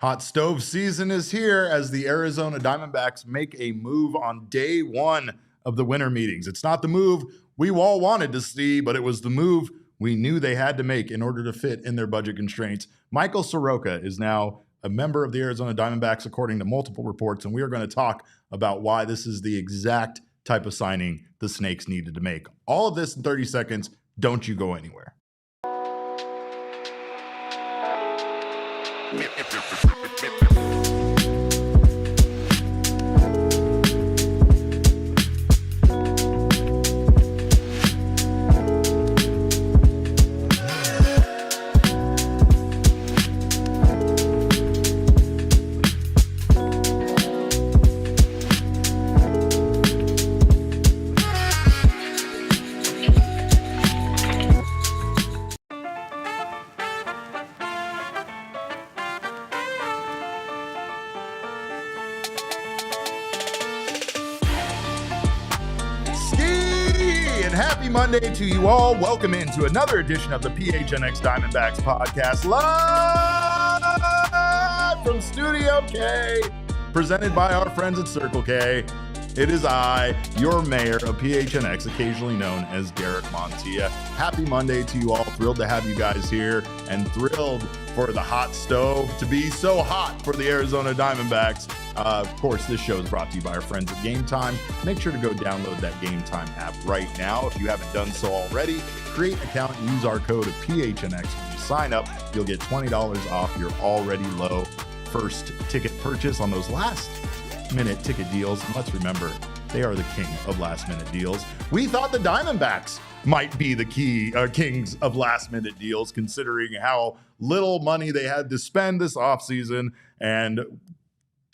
Hot stove season is here as the Arizona Diamondbacks make a move on day one of the winter meetings. It's not the move we all wanted to see, but it was the move we knew they had to make in order to fit in their budget constraints. Michael Soroka is now a member of the Arizona Diamondbacks, according to multiple reports, and we are going to talk about why this is the exact type of signing the Snakes needed to make. All of this in 30 seconds. Don't you go anywhere. Happy Monday to you all. Welcome into another edition of the PHNX Diamondbacks podcast, live from Studio K, presented by our friends at Circle K. It is I, your mayor of PHNX, occasionally known as Derek Montilla. Happy Monday to you all. Thrilled to have you guys here and thrilled for the hot stove to be so hot for the Arizona Diamondbacks. Of course, this show is brought to you by our friends at Game Time. Make sure to go download that Game Time app right now. If you haven't done so already, create an account and use our code of PHNX. When you sign up, you'll get $20 off your already low first ticket purchase on those last-minute ticket deals. And let's remember, they are the king of last-minute deals. We thought the Diamondbacks might be the kings of last-minute deals, considering how little money they had to spend this offseason and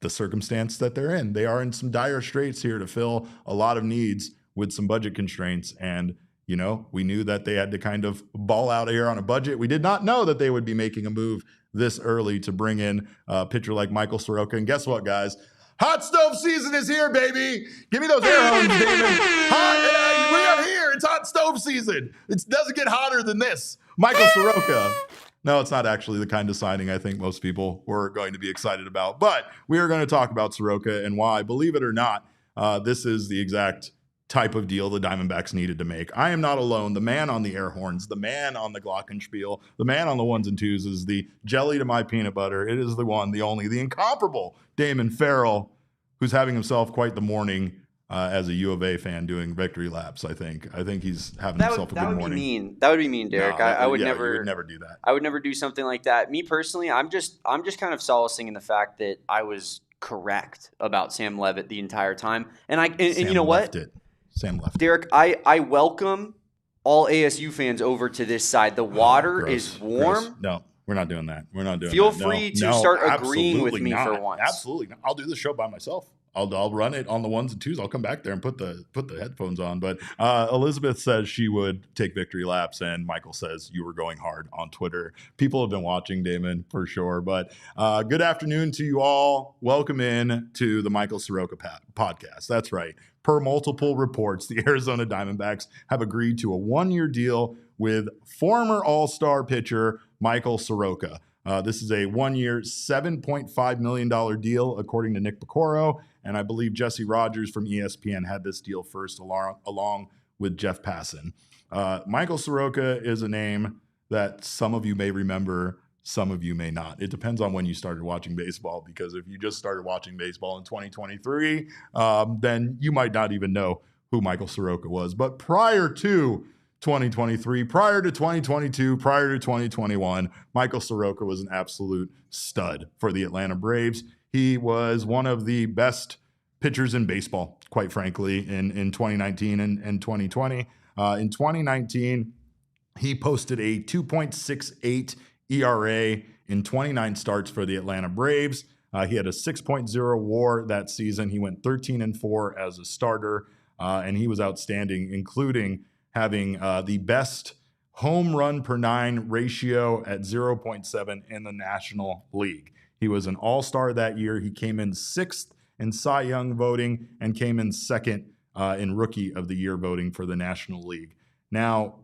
the circumstance that they're in. They are in some dire straits here to fill a lot of needs with some budget constraints. And, you know, we knew that they had to kind of ball out here on a budget. We did not know that they would be making a move this early to bring in a pitcher like Michael Soroka. And guess what, guys? Hot stove season is here, baby. Give me those air horns, Damon. We are here. It's hot stove season. It doesn't get hotter than this. Michael Soroka. No, it's not actually the kind of signing I think most people were going to be excited about. But we are going to talk about Soroka and why, believe it or not, this is the exact type of deal the Diamondbacks needed to make. I am not alone. The man on the air horns, the man on the glockenspiel, the man on the ones and twos is the jelly to my peanut butter. It is the one, the only, the incomparable Damon Farrell, who's having himself quite the morning as a U of A fan doing victory laps. I think he's having himself a good morning. That would be mean, Derek. No, I would yeah, never. You would never do that. I would never do something like that. Me personally, I'm just kind of solacing in the fact that I was correct about Sam Levitt the entire time. And you know what? Sam left Derek, I welcome all ASU fans over to this side. The water is warm. Gross. No, we're not doing that. We're not doing Feel that. free to start agreeing with me for once. Absolutely not. I'll do the show by myself. I'll run it on the ones and twos. I'll come back there and put the headphones on. But Elizabeth says she would take victory laps, and Michael says you were going hard on Twitter. People have been watching, Damon, for sure. But good afternoon to you all. Welcome in to the Michael Soroka podcast. That's right. Per multiple reports, the Arizona Diamondbacks have agreed to a one-year deal with former All-Star pitcher Michael Soroka. This is a one-year, $7.5 million deal, according to Nick Picoro. And I believe Jesse Rogers from ESPN had this deal first, along with Jeff Passan. Michael Soroka is a name that some of you may remember, some of you may not. It depends on when you started watching baseball, because if you just started watching baseball in 2023, then you might not even know who Michael Soroka was. But prior to 2023, prior to 2022, prior to 2021, Michael Soroka was an absolute stud for the Atlanta Braves. He was one of the best pitchers in baseball, quite frankly, in 2019 and 2020. In 2019, he posted a 2.68 ERA in 29 starts for the Atlanta Braves. He had a 6.0 WAR that season. He went 13-4 as a starter, and he was outstanding, including having the best home run per nine ratio at 0.7 in the National League. He was an all-star that year. He came in sixth in Cy Young voting and came in second in Rookie of the Year voting for the National League. Now,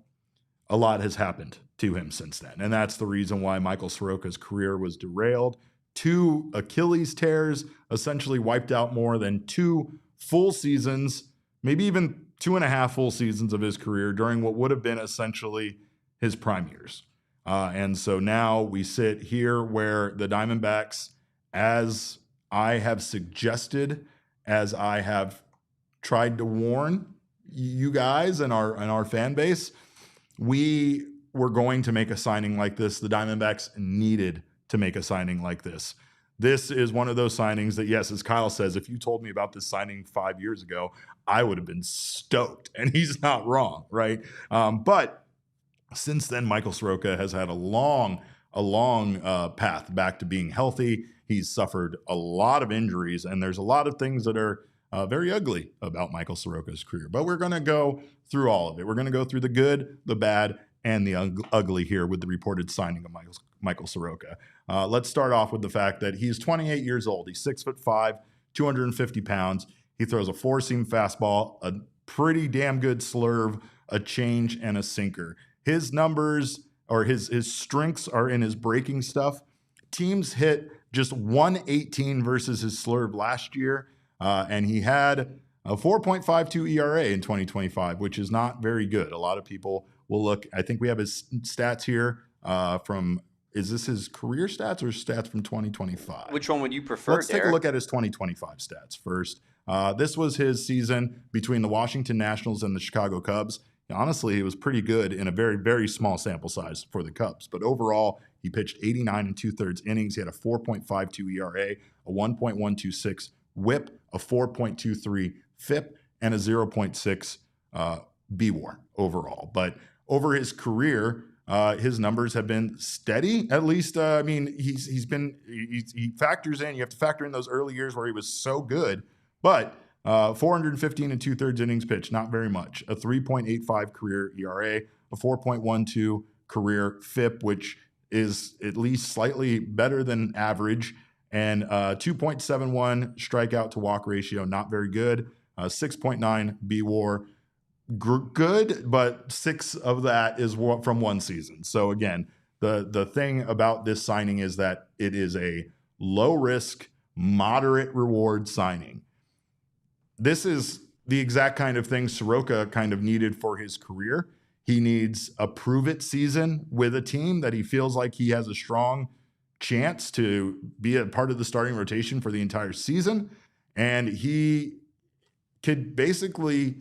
a lot has happened to him since then, and that's the reason why Michael Soroka's career was derailed 2 Achilles tears, essentially wiped out more than 2 full seasons, maybe even 2.5 full seasons of his career during what would have been essentially his prime years. And so now we sit here where the Diamondbacks, as I have suggested, as I have tried to warn you guys and our fan base, we were going to make a signing like this. The Diamondbacks needed to make a signing like this. This is one of those signings that, yes, as Kyle says, if you told me about this signing 5 years ago, I would have been stoked. And he's not wrong, right? But since then, Michael Soroka has had a long path back to being healthy. He's suffered a lot of injuries, and there's a lot of things that are very ugly about Michael Soroka's career. But we're going to go through all of it. We're going to go through the good, the bad, and the ugly here with the reported signing of Michael Soroka. Let's start off with the fact that he's 28 years old. He's 6'5", 250 pounds. He throws a 4-seam fastball, a pretty damn good slurve, a change, and a sinker. His numbers or his strengths are in his breaking stuff. Teams hit just 118 versus his slurve last year, and he had a 4.52 ERA in 2025, which is not very good. A lot of people will look. I think we have his stats here from. Is this his career stats or stats from 2025? Which one would you prefer, Let's take a look at his 2025 stats first. This was his season between the Washington Nationals and the Chicago Cubs. Honestly, it was pretty good in a very, very small sample size for the Cubs. But overall, he pitched 89 2/3 innings. He had a 4.52 ERA, a 1.126 WHIP, a 4.23 FIP, and a 0.6 BWAR overall. But over his career, his numbers have been steady. At least, he factors in. You have to factor in those early years where he was so good, but 415 2/3 innings pitched, not very much. A 3.85 career ERA, a 4.12 career FIP, which is at least slightly better than average, and 2.71 strikeout to walk ratio, not very good. 6.9 BWAR. Good, but 6 of that is from one season. So again, the thing about this signing is that it is a low risk, moderate reward signing. This is the exact kind of thing Soroka kind of needed for his career. He needs a prove it season with a team that he feels like he has a strong chance to be a part of the starting rotation for the entire season. And he could basically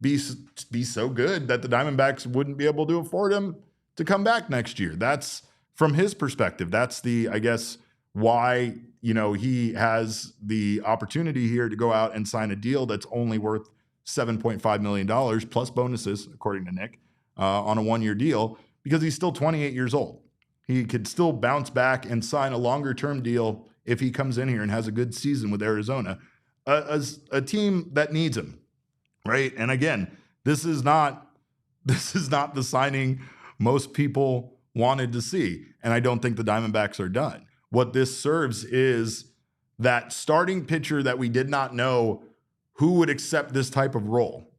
be so good that the Diamondbacks wouldn't be able to afford him to come back next year. That's from his perspective. That's I guess, why, he has the opportunity here to go out and sign a deal that's only worth $7.5 million plus bonuses, according to Nick, on a 1-year deal, because he's still 28 years old. He could still bounce back and sign a longer-term deal if he comes in here and has a good season with Arizona, a team that needs him. Right. And again, this is not the signing most people wanted to see. And I don't think the Diamondbacks are done. What this serves is that starting pitcher that we did not know who would accept this type of role.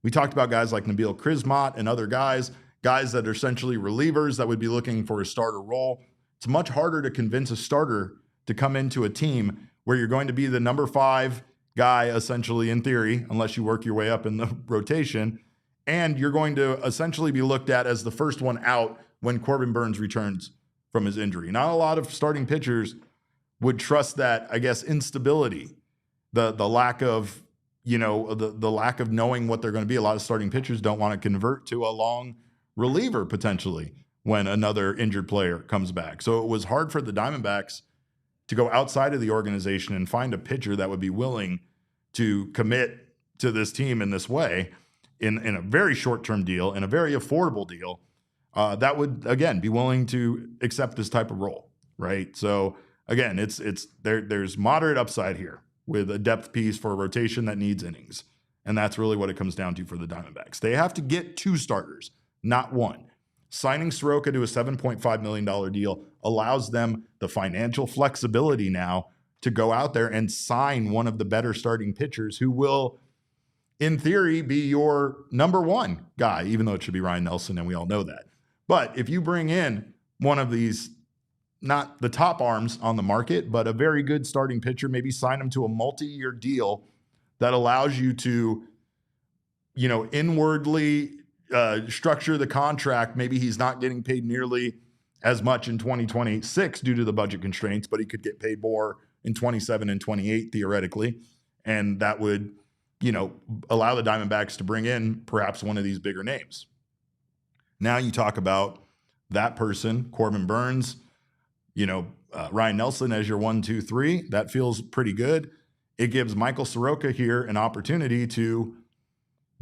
We talked about guys like Nabil Krismat and other guys that are essentially relievers that would be looking for a starter role. It's much harder to convince a starter to come into a team where you're going to be the number 5 guy, essentially, in theory, unless you work your way up in the rotation, and you're going to essentially be looked at as the first one out when Corbin Burnes returns from his injury. Not a lot of starting pitchers would trust that, I guess, instability, the lack of, the lack of knowing what they're going to be. A lot of starting pitchers don't want to convert to a long reliever potentially when another injured player comes back. So it was hard for the Diamondbacks to go outside of the organization and find a pitcher that would be willing to commit to this team in this way, in a very short-term deal, in a very affordable deal, that would, again, be willing to accept this type of role, right? So again, there's moderate upside here with a depth piece for a rotation that needs innings. And that's really what it comes down to for the Diamondbacks. They have to get 2 starters, not 1. Signing Soroka to a $7.5 million deal allows them the financial flexibility now to go out there and sign one of the better starting pitchers who will, in theory, be your number 1 guy, even though it should be Ryan Nelson, and we all know that. But if you bring in one of these not the top arms on the market, but a very good starting pitcher. Maybe sign him to a multi-year deal that allows you to, inwardly structure the contract. Maybe he's not getting paid nearly as much in 2026 due to the budget constraints, but he could get paid more in 27 and 28 theoretically. And that would, allow the Diamondbacks to bring in perhaps one of these bigger names. Now you talk about that person, Corbin Burns, Ryan Nelson as your 1, 2, 3. That feels pretty good. It gives Michael Soroka here an opportunity to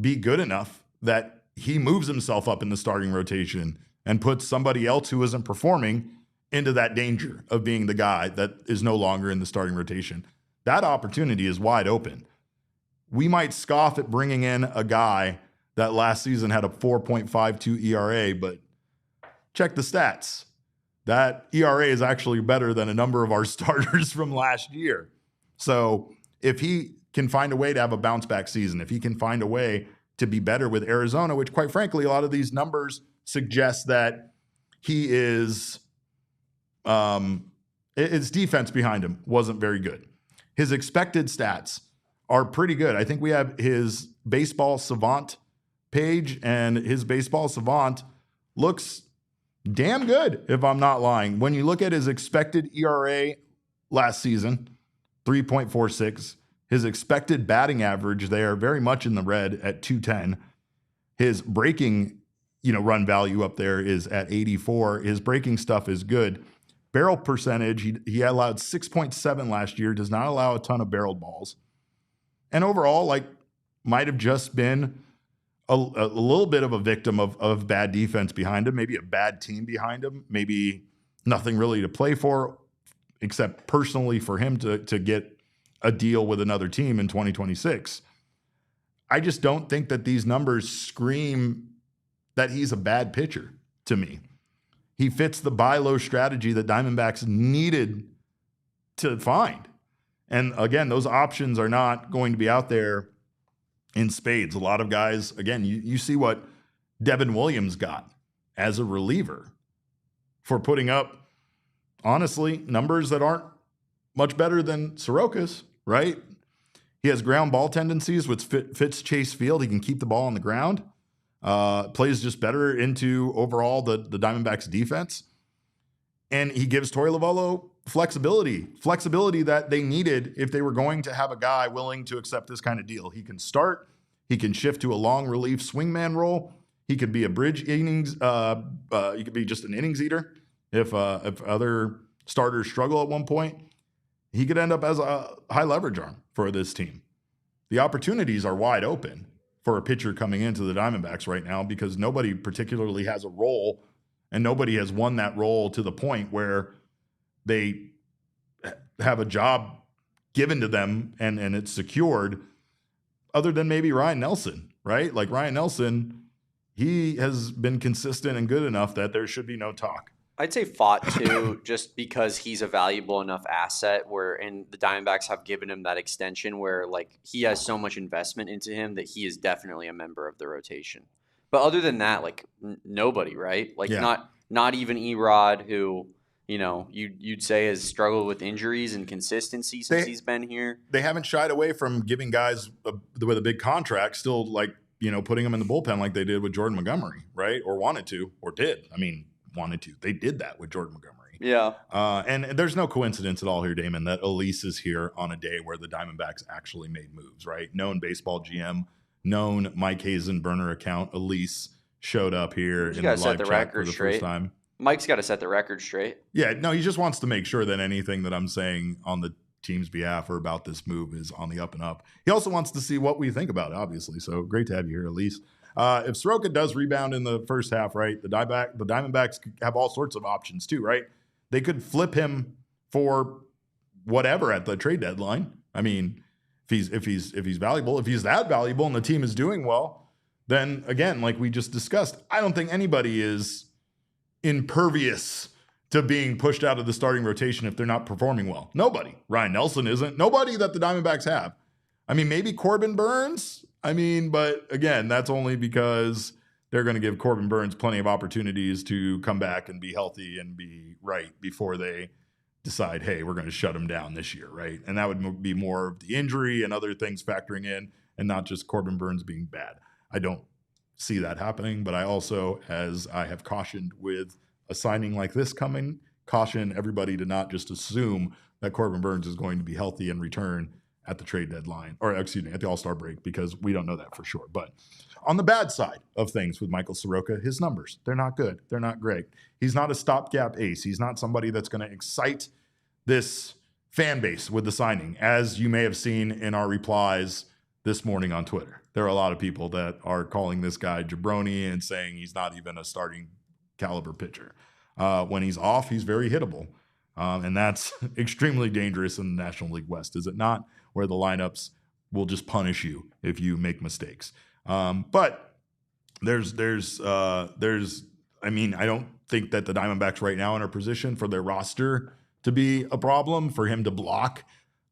be good enough that he moves himself up in the starting rotation and puts somebody else who isn't performing into that danger of being the guy that is no longer in the starting rotation. That opportunity is wide open. We might scoff at bringing in a guy that last season had a 4.52 ERA, but check the stats. That ERA is actually better than a number of our starters from last year. So if he can find a way to have a bounce back season, if he can find a way to be better with Arizona, which quite frankly, a lot of these numbers suggest that he is, his defense behind him wasn't very good. His expected stats are pretty good. I think we have his baseball savant page, and his baseball savant looks damn good, if I'm not lying. When you look at his expected ERA last season, 3.46, his expected batting average there very much in the red at 210. His breaking, run value up there is at 84. His breaking stuff is good. Barrel percentage, he allowed 6.7 last year, does not allow a ton of barreled balls. And overall, might have just been a little bit of a victim of bad defense behind him, maybe a bad team behind him, maybe nothing really to play for, except personally for him to get a deal with another team in 2026. I just don't think that these numbers scream that he's a bad pitcher to me. He fits the buy low strategy that Diamondbacks needed to find. And again, those options are not going to be out there in spades. A lot of guys, again, you see what Devin Williams got as a reliever for putting up, honestly, numbers that aren't much better than Soroka's, right? He has ground ball tendencies, which fits Chase Field. He can keep the ball on the ground. Plays just better into overall the Diamondbacks defense. And he gives Torey Lovullo flexibility that they needed if they were going to have a guy willing to accept this kind of deal. He can start, he can shift to a long relief swingman role. He could be a bridge innings. He could be just an innings eater if other starters struggle at one point. He could end up as a high leverage arm for this team. The opportunities are wide open for a pitcher coming into the Diamondbacks right now because nobody particularly has a role, and nobody has won that role to the point where they have a job given to them and it's secured, other than maybe Ryan Nelson, right? Like Ryan Nelson, he has been consistent and good enough that there should be no talk. I'd say fought too, just because he's a valuable enough asset and the Diamondbacks have given him that extension where he has so much investment into him that he is definitely a member of the rotation. But other than that, nobody, right? Not even Erod, who, you'd say has struggled with injuries and consistency since he's been here. They haven't shied away from giving guys with a big contract still putting them in the bullpen like they did with Jordan Montgomery, right? Or wanted to, or did. Wanted to. They did that with Jordan Montgomery. Yeah. And there's no coincidence at all here, Damon, that Elise is here on a day where the Diamondbacks actually made moves, right? Known baseball GM, known Mike Hazen burner account, Elise showed up here in the live chat for the first time. Mike's got to set the record straight. Yeah, no, he just wants to make sure that anything that I'm saying on the team's behalf or about this move is on the up and up. He also wants to see what we think about it, obviously. So great to have you here, Elise. If Soroka does rebound in the first half, right, the Diamondbacks have all sorts of options too, right? They could flip him for whatever at the trade deadline. If he's valuable, if he's that valuable and the team is doing well, then again, like we just discussed, I don't think anybody is impervious to being pushed out of the starting rotation if they're not performing well. Nobody. Ryan Nelson isn't. Nobody that the Diamondbacks have. Maybe Corbin Burns. But again, that's only because they're going to give Corbin Burnes plenty of opportunities to come back and be healthy and be right before they decide, hey, we're going to shut him down this year, right? And that would be more of the injury and other things factoring in and not just Corbin Burnes being bad. I don't see that happening, but I also, as I have cautioned with a signing like this coming, caution everybody to not just assume that Corbin Burnes is going to be healthy and return at the trade deadline, or excuse me, at the All-Star break, because we don't know that for sure. But on the bad side of things with Michael Soroka, his numbers, they're not good. They're not great. He's not a stopgap ace. He's not somebody that's going to excite this fan base with the signing, as you may have seen in our replies this morning on Twitter. There are a lot of people that are calling this guy jabroni and saying he's not even a starting caliber pitcher. When he's off, he's very hittable. And that's extremely dangerous in the National League West, is it not? Where the lineups will just punish you if you make mistakes. But I don't think that the Diamondbacks right now are in a position for their roster to be a problem, for him to block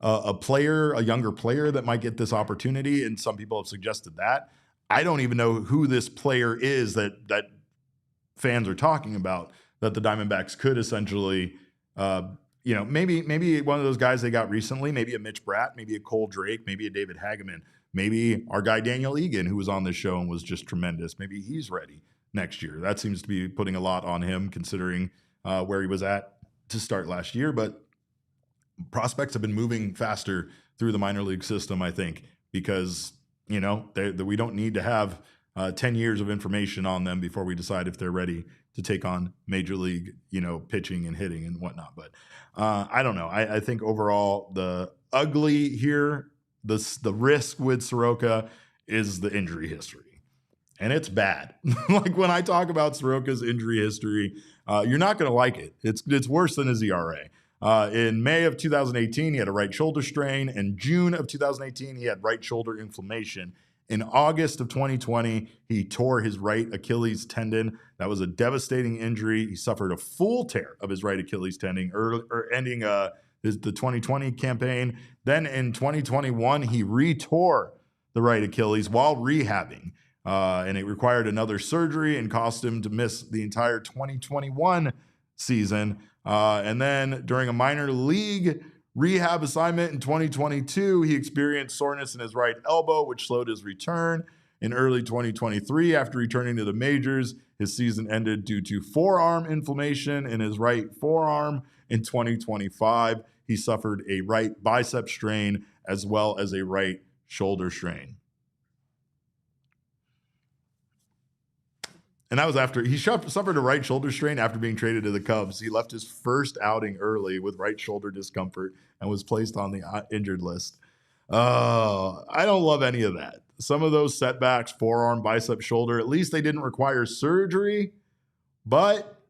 a younger player that might get this opportunity. And some people have suggested that. I don't even know who this player is that fans are talking about, that the Diamondbacks could essentially, maybe one of those guys they got recently, maybe a Mitch Bratt, maybe a Cole Drake, maybe a David Hageman, maybe our guy Daniel Egan, who was on this show and was just tremendous. Maybe he's ready next year. That seems to be putting a lot on him, considering where he was at to start last year. But prospects have been moving faster through the minor league system, I think, because we don't need to have 10 years of information on them before we decide if they're ready to take on major league, pitching and hitting and whatnot. But I don't know. I think overall the ugly here, the risk with Soroka is the injury history. And it's bad. Like when I talk about Soroka's injury history, you're not going to like it. It's worse than his ERA. In May of 2018, he had a right shoulder strain. In June of 2018, he had right shoulder inflammation. In August of 2020, he tore his right Achilles tendon. That was a devastating injury. He suffered a full tear of his right Achilles tendon, ending the 2020 campaign. Then in 2021, he retore the right Achilles while rehabbing. And it required another surgery and cost him to miss the entire 2021 season. And then during a minor league rehab assignment in 2022, he experienced soreness in his right elbow, which slowed his return. In early 2023, after returning to the majors, his season ended due to forearm inflammation in his right forearm. In 2025, he suffered a right bicep strain as well as a right shoulder strain. And that was after he suffered a right shoulder strain after being traded to the Cubs. He left his first outing early with right shoulder discomfort and was placed on the injured list. I don't love any of that. Some of those setbacks, forearm, bicep, shoulder, at least they didn't require surgery. But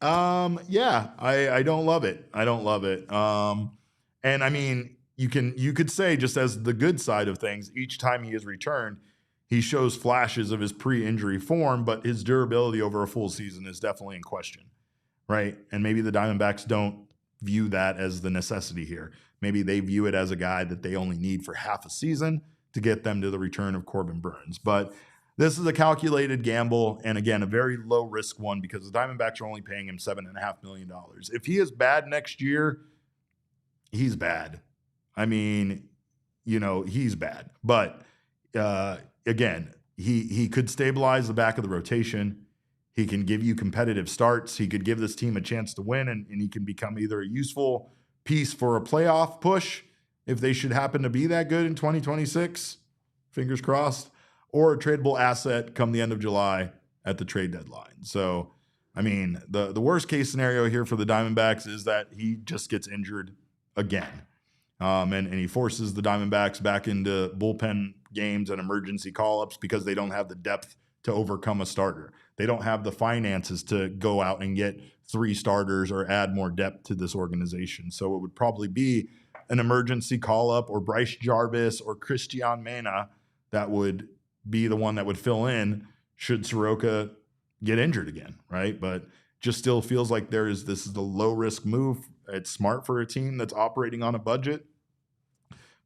I don't love it. I don't love it. And I mean, you could say, just as the good side of things, each time he has returned, he shows flashes of his pre-injury form, but his durability over a full season is definitely in question, right? And maybe the Diamondbacks don't view that as the necessity here. Maybe they view it as a guy that they only need for half a season to get them to the return of Corbin Burnes. But this is a calculated gamble, and again, a very low-risk one, because the Diamondbacks are only paying him $7.5 million. If he is bad next year, he's bad. I mean, he's bad. But again, he could stabilize the back of the rotation. He can give you competitive starts. He could give this team a chance to win, and he can become either a useful piece for a playoff push if they should happen to be that good in 2026, fingers crossed, or a tradable asset come the end of July at the trade deadline. So, I mean, the worst case scenario here for the Diamondbacks is that he just gets injured again. And he forces the Diamondbacks back into bullpen games and emergency call-ups because they don't have the depth to overcome a starter. They don't have the finances to go out and get 3 starters or add more depth to this organization. So it would probably be an emergency call-up or Bryce Jarvis or Christian Mena that would be the one that would fill in should Soroka get injured again, right? But just still feels like this is a low-risk move. It's smart for a team that's operating on a budget,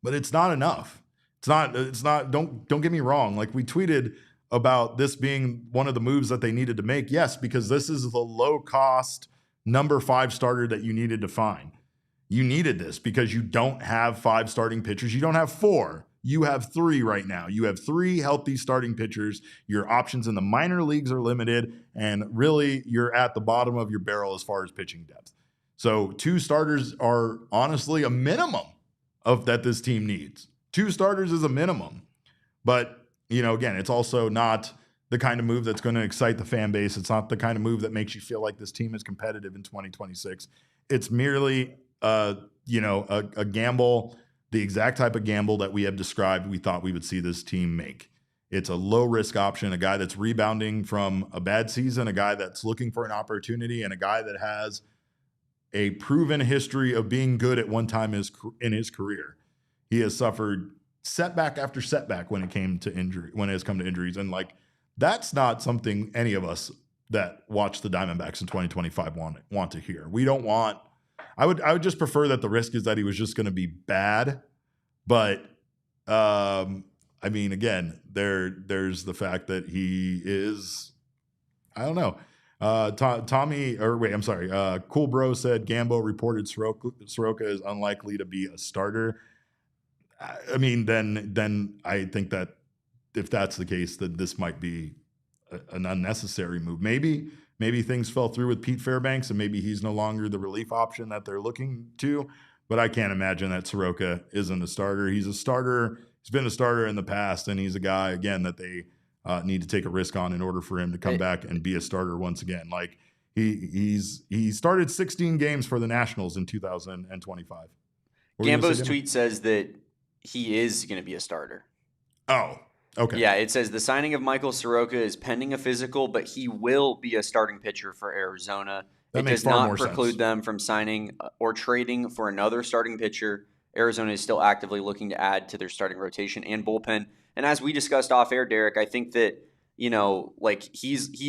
but it's not enough. It's not, don't get me wrong. Like we tweeted about this being one of the moves that they needed to make? Yes, because this is the low-cost number 5 starter that you needed to find. You needed this because you don't have 5 starting pitchers. You don't have 4. You have 3 right now. You have 3 healthy starting pitchers. Your options in the minor leagues are limited, and really you're at the bottom of your barrel as far as pitching depth. So 2 starters are honestly a minimum of that this team needs. 2 starters is a minimum. But, again, it's also not the kind of move that's going to excite the fan base. It's not the kind of move that makes you feel like this team is competitive in 2026. It's merely, a gamble, the exact type of gamble that we have described we thought we would see this team make. It's a low-risk option, a guy that's rebounding from a bad season, a guy that's looking for an opportunity, and a guy that has a proven history of being good at one time in his career. He has suffered setback after setback when it has come to injuries. And that's not something any of us that watch the Diamondbacks in 2025 want to hear. We don't want, I would just prefer that the risk is that he was just going to be bad. But, again, there's the fact that he is, I don't know. Cool Bro said Gambo reported Soroka is unlikely to be a starter. Then I think that if that's the case, then this might be an unnecessary move. Maybe things fell through with Pete Fairbanks, and maybe he's no longer the relief option that they're looking to. But I can't imagine that Soroka isn't a starter. He's a starter. He's been a starter in the past, and he's a guy, again, that they need to take a risk on in order for him to come back and be a starter once again. He started 16 games for the Nationals in 2025. Gambo's tweet says that he is going to be a starter. Oh, okay. Yeah, it says the signing of Michael Soroka is pending a physical, but he will be a starting pitcher for Arizona. It does not preclude them from signing or trading for another starting pitcher. Arizona is still actively looking to add to their starting rotation and bullpen. And as we discussed off air, Derek, I think that, he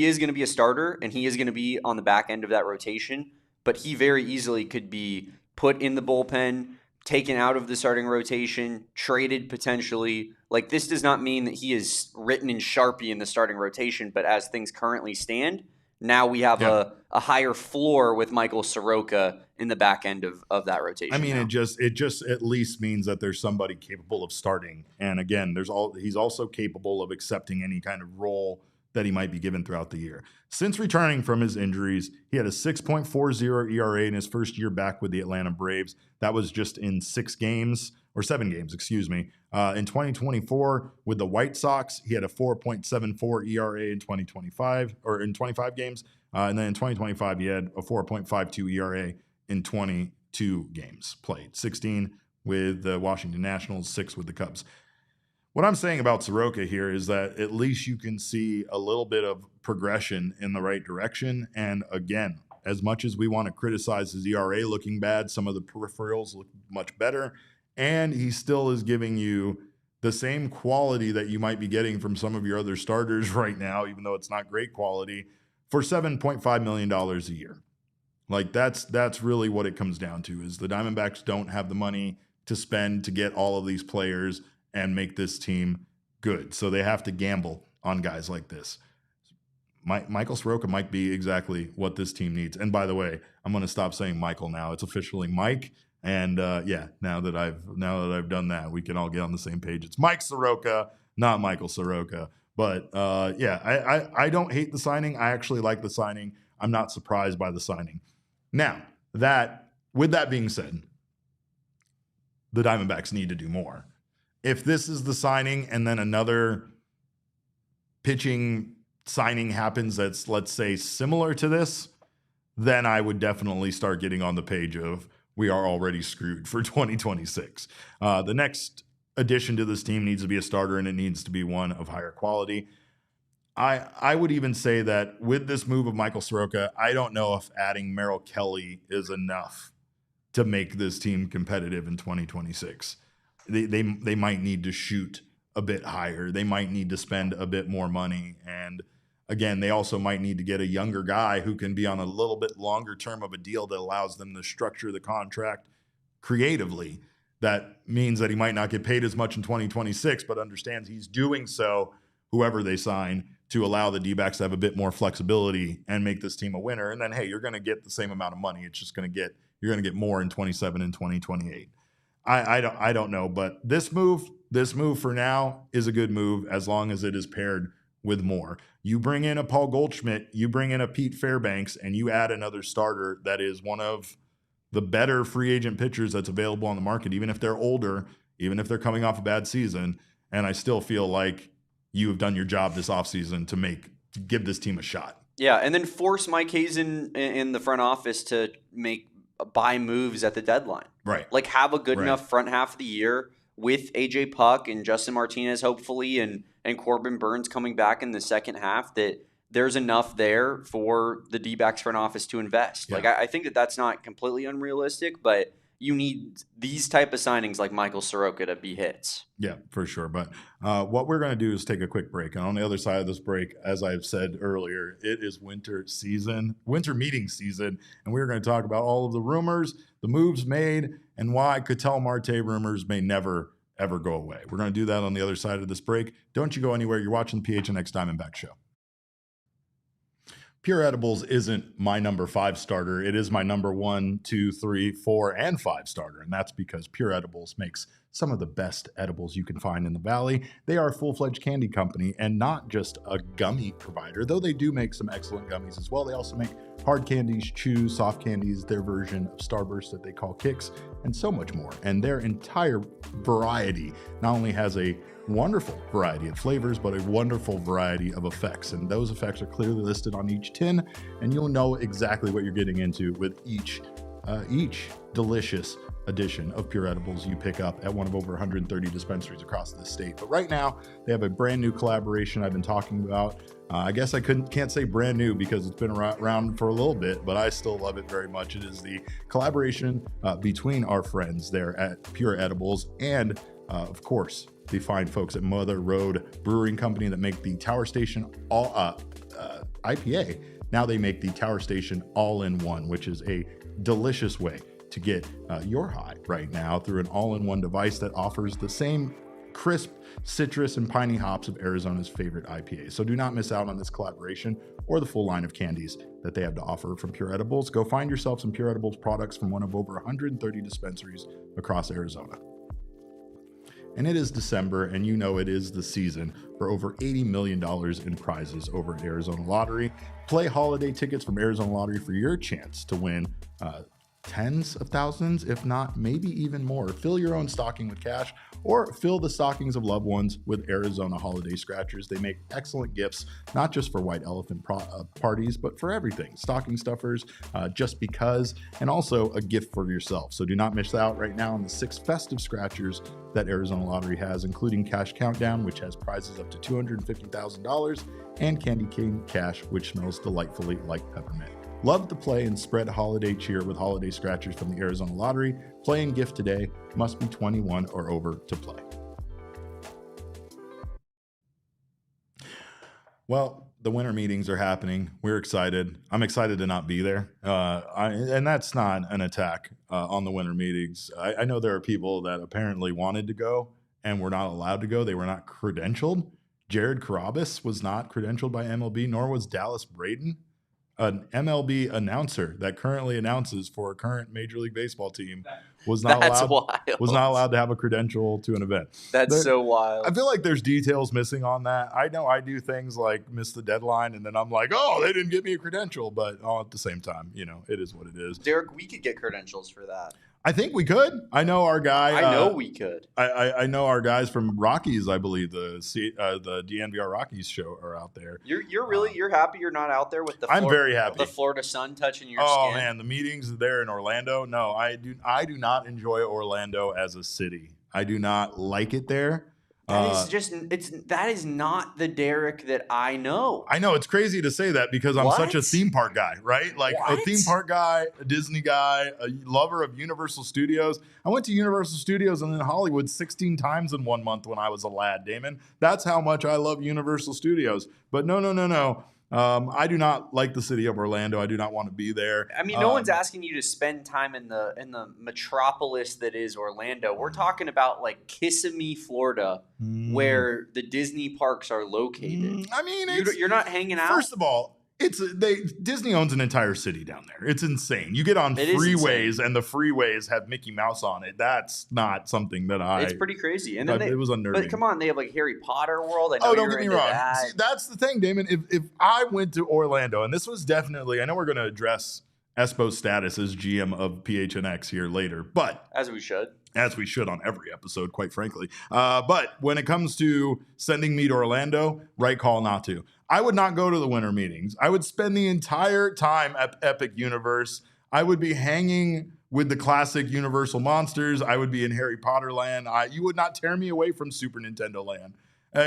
is going to be a starter and he is going to be on the back end of that rotation, but he very easily could be put in the bullpen, taken out of the starting rotation, traded potentially. This does not mean that he is written in Sharpie in the starting rotation, but as things currently stand, now we have a higher floor with Michael Soroka in the back end of that rotation. It just at least means that there's somebody capable of starting. And again, he's also capable of accepting any kind of role that he might be given throughout the year. Since returning from his injuries, he had a 6.40 ERA in his first year back with the Atlanta Braves. That was just in 7 games, In 2024, with the White Sox, he had a 4.74 ERA in 25 games. And then in 2025, he had a 4.52 ERA in 22 games played, 16 with the Washington Nationals, 6 with the Cubs. What I'm saying about Soroka here is that at least you can see a little bit of progression in the right direction. And again, as much as we want to criticize his ERA looking bad, some of the peripherals look much better. And he still is giving you the same quality that you might be getting from some of your other starters right now, even though it's not great quality, for $7.5 million a year. That's really what it comes down to, is the Diamondbacks don't have the money to spend to get all of these players and make this team good. So they have to gamble on guys like this. Michael Soroka might be exactly what this team needs. And by the way, I'm going to stop saying Michael now. It's officially Mike. And now that I've done that, we can all get on the same page. It's Mike Soroka, not Michael Soroka. But I don't hate the signing. I actually like the signing. I'm not surprised by the signing. Now, with that being said, the Diamondbacks need to do more. If this is the signing and then another pitching signing happens that's, let's say, similar to this, then I would definitely start getting on the page of we are already screwed for 2026. The next addition to this team needs to be a starter, and it needs to be one of higher quality. I would even say that with this move of Michael Soroka, I don't know if adding Merrill Kelly is enough to make this team competitive in 2026. They might need to shoot a bit higher. They might need to spend a bit more money. And again, they also might need to get a younger guy who can be on a little bit longer term of a deal that allows them to structure the contract creatively. That means that he might not get paid as much in 2026, but understands he's doing so whoever they sign to allow the D-backs to have a bit more flexibility and make this team a winner. And then, hey, you're going to get the same amount of money. It's just you're going to get more in 27 and 2028. I don't know, but this move for now is a good move as long as it is paired with more. You bring in a Paul Goldschmidt, you bring in a Pete Fairbanks, and you add another starter that is one of the better free agent pitchers that's available on the market, even if they're older, even if they're coming off a bad season. And I still feel like you have done your job this offseason to give this team a shot. Yeah, and then force Mike Hazen in the front office to buy moves at the deadline. Right. Like have a good enough front half of the year with AJ Puck and Justin Martinez hopefully and Corbin Burns coming back in the second half that there's enough there for the D-backs front office to invest. Yeah. Like I think that's not completely unrealistic, but you need these type of signings like Michael Soroka to be hits. Yeah, for sure. But what we're going to do is take a quick break. And on the other side of this break, as I've said earlier, it is winter meeting season. And we're going to talk about all of the rumors, the moves made, and why Ketel Marte rumors may never, ever go away. We're going to do that on the other side of this break. Don't you go anywhere. You're watching the PHNX Diamondback Show. Pure Edibles isn't my number 5 starter. It is my number 1, 2, 3, 4, and 5 starter. And that's because Pure Edibles makes some of the best edibles you can find in the Valley. They are a full-fledged candy company and not just a gummy provider, though they do make some excellent gummies as well. They also make hard candies, chews, soft candies, their version of Starburst that they call Kicks, and so much more. And their entire variety not only has a wonderful variety of flavors, but a wonderful variety of effects. And those effects are clearly listed on each tin, and you'll know exactly what you're getting into with each delicious edition of Pure Edibles you pick up at one of over 130 dispensaries across the state. But right now, they have a brand new collaboration I've been talking about. I guess I can't say brand new because it's been around for a little bit, but I still love it very much. It is the collaboration between our friends there at Pure Edibles and, of course, the fine folks at Mother Road Brewing Company that make the Tower Station IPA. Now they make the Tower Station All-in-One, which is a delicious way to get your high right now through an all-in-one device that offers the same crisp citrus and piney hops of Arizona's favorite IPA. So do not miss out on this collaboration or the full line of candies that they have to offer from Pure Edibles. Go find yourself some Pure Edibles products from one of over 130 dispensaries across Arizona. And it is December, and you know it is the season for over $80 million in prizes over at Arizona Lottery. Play holiday tickets from Arizona Lottery for your chance to win tens of thousands, if not maybe even more. Fill your own stocking with cash or fill the stockings of loved ones with Arizona holiday scratchers. They make excellent gifts, not just for white elephant parties, but for everything. Stocking stuffers, just because, and also a gift for yourself. So do not miss out right now on the 6 festive scratchers that Arizona Lottery has, including Cash Countdown, which has prizes up to $250,000, and Candy Cane Cash, which smells delightfully like peppermint. Love to play and spread holiday cheer with holiday scratchers from the Arizona Lottery. Play and gift today. Must be 21 or over to play. Well, the winter meetings are happening. We're excited. I'm excited to not be there. And that's not an attack on the winter meetings. I know there are people that apparently wanted to go and were not allowed to go. They were not credentialed. Jared Carabas was not credentialed by MLB, nor was Dallas Braden, an MLB announcer that currently announces for a current Major League Baseball team, was not allowed to have a credential to an event. That's so wild. I feel like there's details missing on that. I know I do things like miss the deadline, and then I'm like, oh, they didn't give me a credential. But at the same time, it is what it is. Derek, we could get credentials for that. I think we could. I know our guy. I know we could. I know our guys from Rockies. I believe the DNVR Rockies show are out there. You're happy you're not out there with the. I'm very happy. The Florida sun touching your skin. Oh man, the meetings there in Orlando. No, I do not enjoy Orlando as a city. I do not like it there. That is not the Derek that I know. I know it's crazy to say that because I'm such a theme park guy, right? Like a theme park guy, a Disney guy, a lover of Universal Studios. I went to Universal Studios and then Hollywood 16 times in 1 month when I was a lad, Damon. That's how much I love Universal Studios. But no. I do not like the city of Orlando. I do not want to be there. I mean, no one's asking you to spend time in the metropolis that is Orlando. We're talking about like Kissimmee, Florida, where the Disney parks are located. I mean, you're not hanging out. First of all, Disney owns an entire city down there. It's insane. You get on freeways and the freeways have Mickey Mouse on it. That's not something that It's pretty crazy. And then it was unnerving. But come on, they have like Harry Potter World. I know don't get me wrong. That. See, that's the thing, Damon. If I went to Orlando, and this was definitely, I know we're going to address Espo's status as GM of PHNX here later, but as we should on every episode, quite frankly. But when it comes to sending me to Orlando, right call not to. I would not go to the winter meetings. I would spend the entire time at Epic Universe. I would be hanging with the classic Universal monsters. I would be in Harry Potter land. You would not tear me away from Super Nintendo land.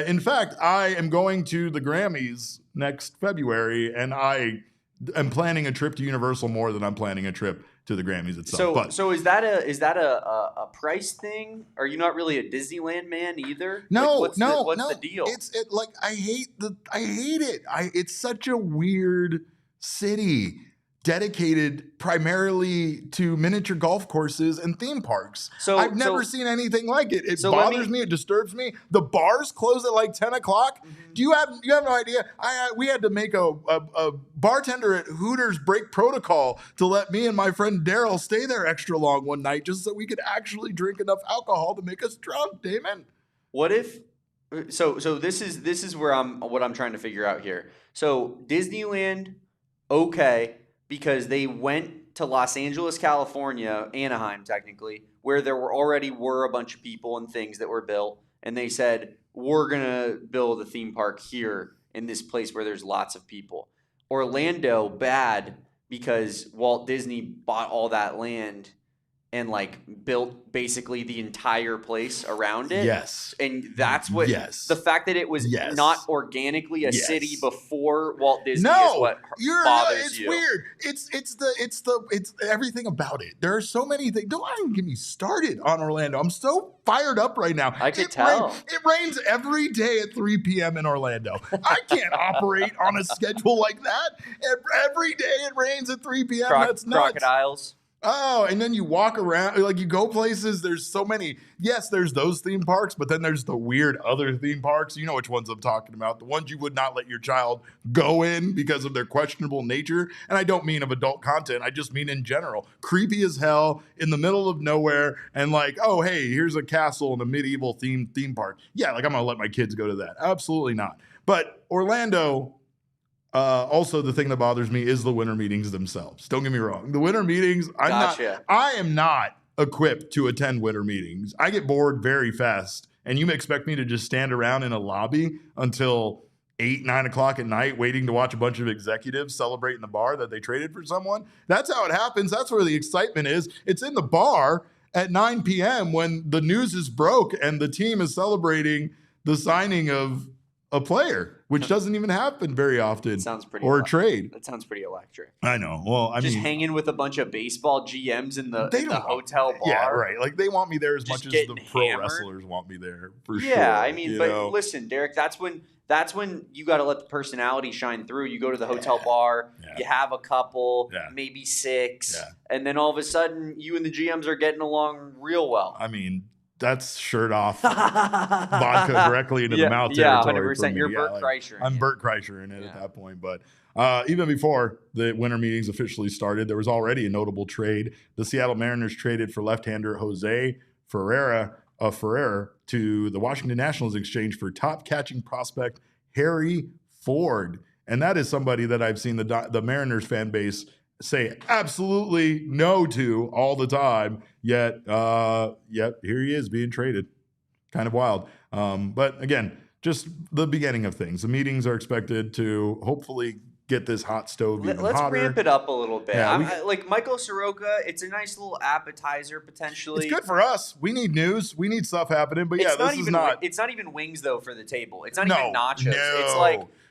In fact, I am going to the Grammys next February, and I am planning a trip to Universal more than I'm planning a trip to the Grammys itself. So is that a price thing? Are you not really a Disneyland man either? No, what's the deal? I hate it. It's such a weird city dedicated primarily to miniature golf courses and theme parks. So I've never seen anything like it. It bothers me. It disturbs me. The bars close at like 10 o'clock. Mm-hmm. You have no idea. We had to make a bartender at Hooters break protocol to let me and my friend Daryl stay there extra long one night just so we could actually drink enough alcohol to make us drunk, Damon. What if so this is where what I'm trying to figure out here. So Disneyland, okay, because they went to Los Angeles, California, Anaheim technically, where there already were a bunch of people and things that were built, and they said, we're going to build a theme park here in this place where there's lots of people. Orlando, bad, because Walt Disney bought all that land and like built basically the entire place around it. Yes. And that's what the fact that it was not organically a city before Walt Disney is what bothers you. It's weird. It's everything about it. There are so many things. Don't even get me started on Orlando. I'm so fired up right now. I could tell. It rains every day at 3 p.m. in Orlando. I can't operate on a schedule like that. Every day it rains at 3 p.m. That's nuts. Crocodiles. Oh, and then you walk around, like you go places, there's so many. Yes, there's those theme parks, but then there's the weird other theme parks. You know which ones I'm talking about. The ones you would not let your child go in because of their questionable nature. And I don't mean of adult content. I just mean in general. Creepy as hell, in the middle of nowhere, and like, oh, hey, here's a castle in a medieval theme park. Yeah, like I'm going to let my kids go to that. Absolutely not. But Orlando... also, the thing that bothers me is the winter meetings themselves. Don't get me wrong. The winter meetings, I am not equipped to attend winter meetings. I get bored very fast. And you expect me to just stand around in a lobby until 8, 9 o'clock at night waiting to watch a bunch of executives celebrate in the bar that they traded for someone? That's how it happens. That's where the excitement is. It's in the bar at 9 p.m. when the news is broke and the team is celebrating the signing of a player, which doesn't even happen very often. Or a trade. That sounds pretty electric. I know. Well, I mean, just hanging with a bunch of baseball GMs in the hotel bar. Yeah, right. Like they want me there as much as the pro wrestlers want me there for sure. Yeah, I mean, listen, Derek, that's when you got to let the personality shine through. You go to the hotel bar, you have a couple, maybe 6, and then all of a sudden you and the GMs are getting along real well. I mean, that's shirt off vodka directly into the mouth territory. 100%. You're Bert Kreischer. I'm Bert Kreischer in it at that point. But even before the winter meetings officially started, there was already a notable trade. The Seattle Mariners traded for left-hander Jose Ferreira to the Washington Nationals in exchange for top catching prospect Harry Ford. And that is somebody that I've seen the Mariners fan base say absolutely no to all the time, yet here he is being traded. Kind of wild. But again, just the beginning of things. The meetings are expected to hopefully get this hot stove even Let's hotter. ramp it up a little bit. Yeah, like Michael Soroka, it's a nice little appetizer potentially. It's good for us. We need news. We need stuff happening. But it's not even wings though for the table. It's not even nachos.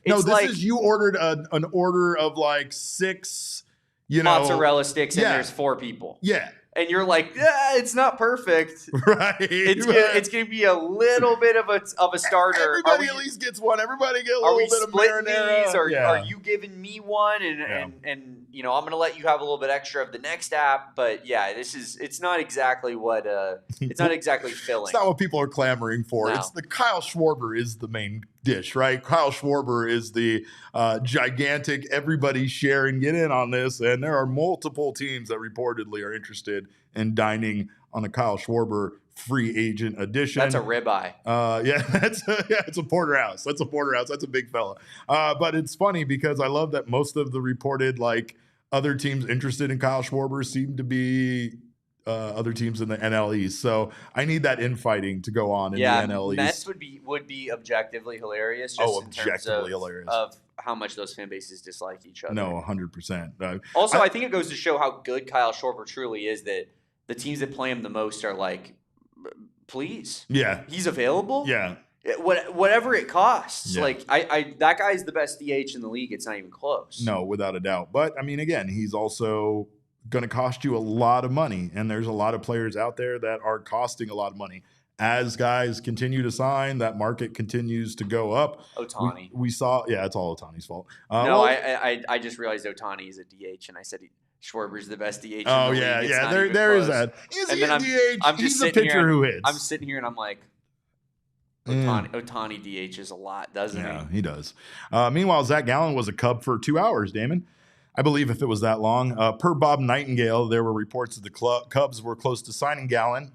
No. This is you ordered an order of like 6 mozzarella sticks and there's 4 people. Yeah. and you're like, yeah, it's not perfect. Right. It's gonna be a little bit of a starter. Everybody at least gets one. Everybody get a little bit of marinara. Are you giving me one? And you know, I'm gonna let you have a little bit extra of the next app. But yeah, it's not exactly what it's not exactly filling. It's not what people are clamoring for. No. It's the Kyle Schwarber is the main dish, right? Kyle Schwarber is the gigantic everybody share and get in on this. And there are multiple teams that reportedly are interested in dining on a Kyle Schwarber free agent edition. That's a ribeye. It's a porterhouse. That's a porterhouse. That's a big fella. But it's funny because I love that most of the reported like other teams interested in Kyle Schwarber seem to be other teams in the NL East. So I need that infighting to go on in the NL East. Mets would be objectively hilarious. Just Objectively hilarious. Of how much those fan bases dislike each other. No, 100%. Also, I think it goes to show how good Kyle Schwarber truly is that the teams that play him the most are like, please. Yeah. He's available. Yeah. Whatever it costs. Yeah. Like that guy's the best DH in the league. It's not even close. No, without a doubt. But I mean, again, he's also going to cost you a lot of money. And there's a lot of players out there that are costing a lot of money. As guys continue to sign, that market continues to go up. Ohtani. We saw, it's all Ohtani's fault. I just realized Ohtani is a DH, and I said Schwarber's the best DH in the league. There is that. Is he a DH? He's a pitcher who hits. I'm sitting here and I'm like, Ohtani DH is a lot, doesn't he? Yeah, he does. Meanwhile, Zac Gallen was a Cub for 2 hours, Damon. I believe if it was that long. Per Bob Nightingale, there were reports that the Cubs were close to signing Gallen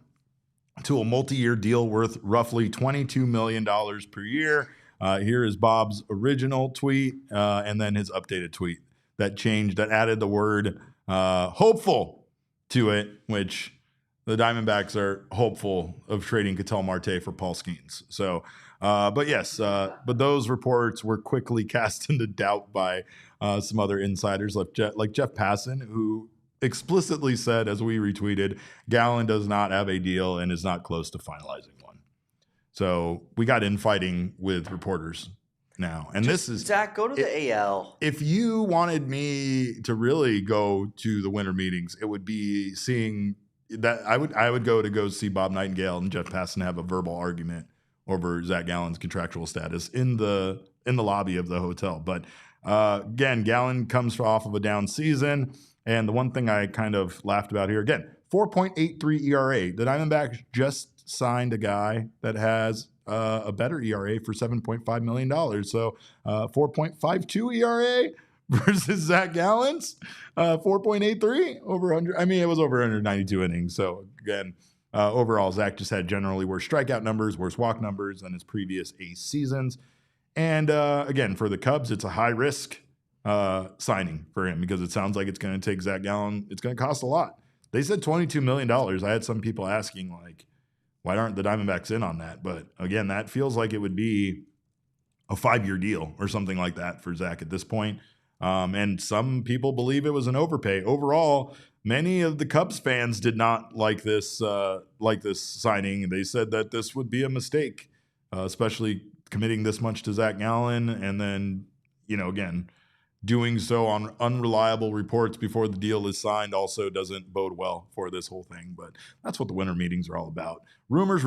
to a multi-year deal worth roughly $22 million per year. Here is Bob's original tweet and then his updated tweet that added the word hopeful to it, which the Diamondbacks are hopeful of trading Ketel Marte for Paul Skeens. So, but those reports were quickly cast into doubt by some other insiders like Jeff Passan, who explicitly said, as we retweeted, Gallen does not have a deal and is not close to finalizing one. So we got infighting with reporters now. And this is Zach, go to the AL. If you wanted me to really go to the winter meetings, it would be seeing that I would go see Bob Nightingale and Jeff Passan have a verbal argument over Zac Gallen's contractual status in the lobby of the hotel. But again, Gallen comes off of a down season. And the one thing I kind of laughed about here, again, 4.83 ERA. The Diamondbacks just signed a guy that has a better ERA for $7.5 million. So 4.52 ERA versus Zac Gallen's 4.83 over 100. I mean, it was over 192 innings. So again, overall, Zac just had generally worse strikeout numbers, worse walk numbers than his previous 8 seasons. And again, for the Cubs, it's a high risk signing for him because it sounds like it's going to take Zac Gallen. It's going to cost a lot. They said $22 million. I had some people asking, like, why aren't the Diamondbacks in on that? But again, that feels like it would be a 5-year deal or something like that for Zac at this point. And some people believe it was an overpay. Overall, many of the Cubs fans did not like this signing. They said that this would be a mistake, especially committing this much to Zac Gallen and then, again, doing so on unreliable reports before the deal is signed also doesn't bode well for this whole thing. But that's what the winter meetings are all about. Rumors,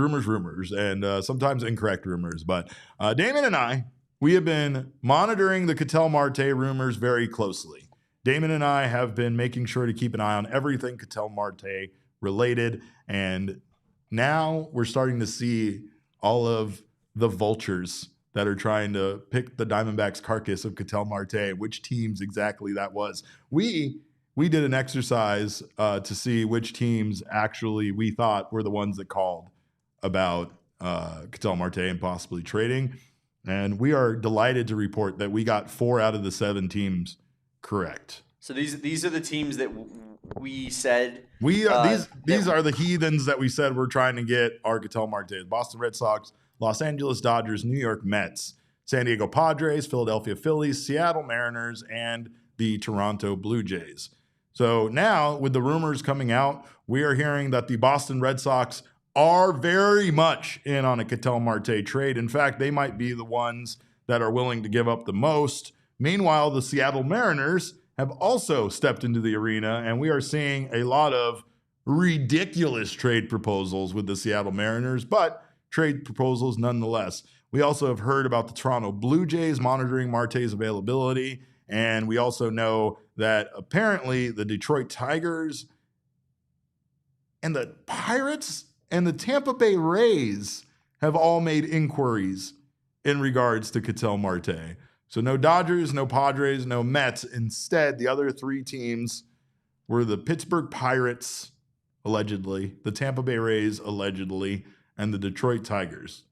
and sometimes incorrect rumors. But Damon and I, we have been monitoring the Ketel Marte rumors very closely. Damon and I have been making sure to keep an eye on everything Ketel Marte related. And now we're starting to see all of the vultures that are trying to pick the Diamondbacks carcass of Ketel Marte, which teams exactly that was. We did an exercise to see which teams actually we thought were the ones that called about Ketel Marte and possibly trading. And we are delighted to report that we got 4 out of the 7 teams correct. So these are the teams that we said. These are the heathens that we said we're trying to get our Ketel Marte. Boston Red Sox, Los Angeles Dodgers, New York Mets, San Diego Padres, Philadelphia Phillies, Seattle Mariners, and the Toronto Blue Jays. So now, with the rumors coming out, we are hearing that the Boston Red Sox are very much in on a Ketel Marte trade. In fact, they might be the ones that are willing to give up the most. Meanwhile, the Seattle Mariners have also stepped into the arena, and we are seeing a lot of ridiculous trade proposals with the Seattle Mariners, but trade proposals nonetheless. We also have heard about the Toronto Blue Jays monitoring Marte's availability, and we also know that apparently the Detroit Tigers and the Pirates and the Tampa Bay Rays have all made inquiries in regards to Ketel Marte. So no Dodgers, no Padres, no Mets. Instead, the other three teams were the Pittsburgh Pirates, allegedly, the Tampa Bay Rays, allegedly, and the Detroit Tigers.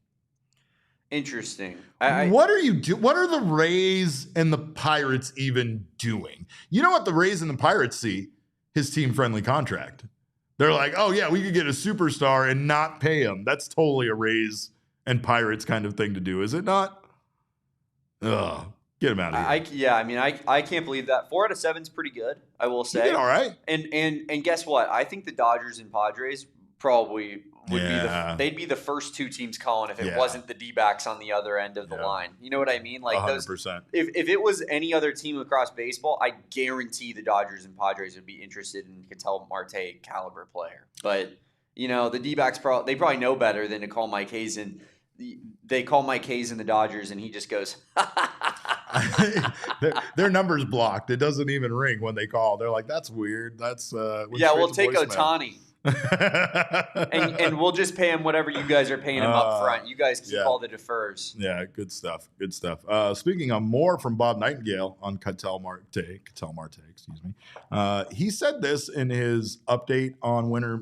Interesting. What are you do? What are the Rays and the Pirates even doing? You know what the Rays and the Pirates see? His team-friendly contract. They're like, oh yeah, we could get a superstar and not pay him. That's totally a Rays and Pirates kind of thing to do, is it not? Ugh, get him out of here. I can't believe that. 4 out of 7 is pretty good, I will say. You did all right. And guess what? I think the Dodgers and Padres probably would they'd be the first two teams calling if it wasn't the Dbacks on the other end of the line. You know what I mean? Like 100%. If it was any other team across baseball, I guarantee the Dodgers and Padres would be interested in Ketel Marte caliber player. But the Dbacks they probably know better than to call Mike Hazen. They call Mike Hazen the Dodgers, and he just goes, their number's blocked. It doesn't even ring when they call. They're like, that's weird. That's we'll take Ohtani. and we'll just pay him whatever you guys are paying him up front. You guys keep all the defers. Yeah, good stuff. Good stuff. Speaking of more from Bob Nightingale on Ketel Marte, excuse me. He said this in his update on winter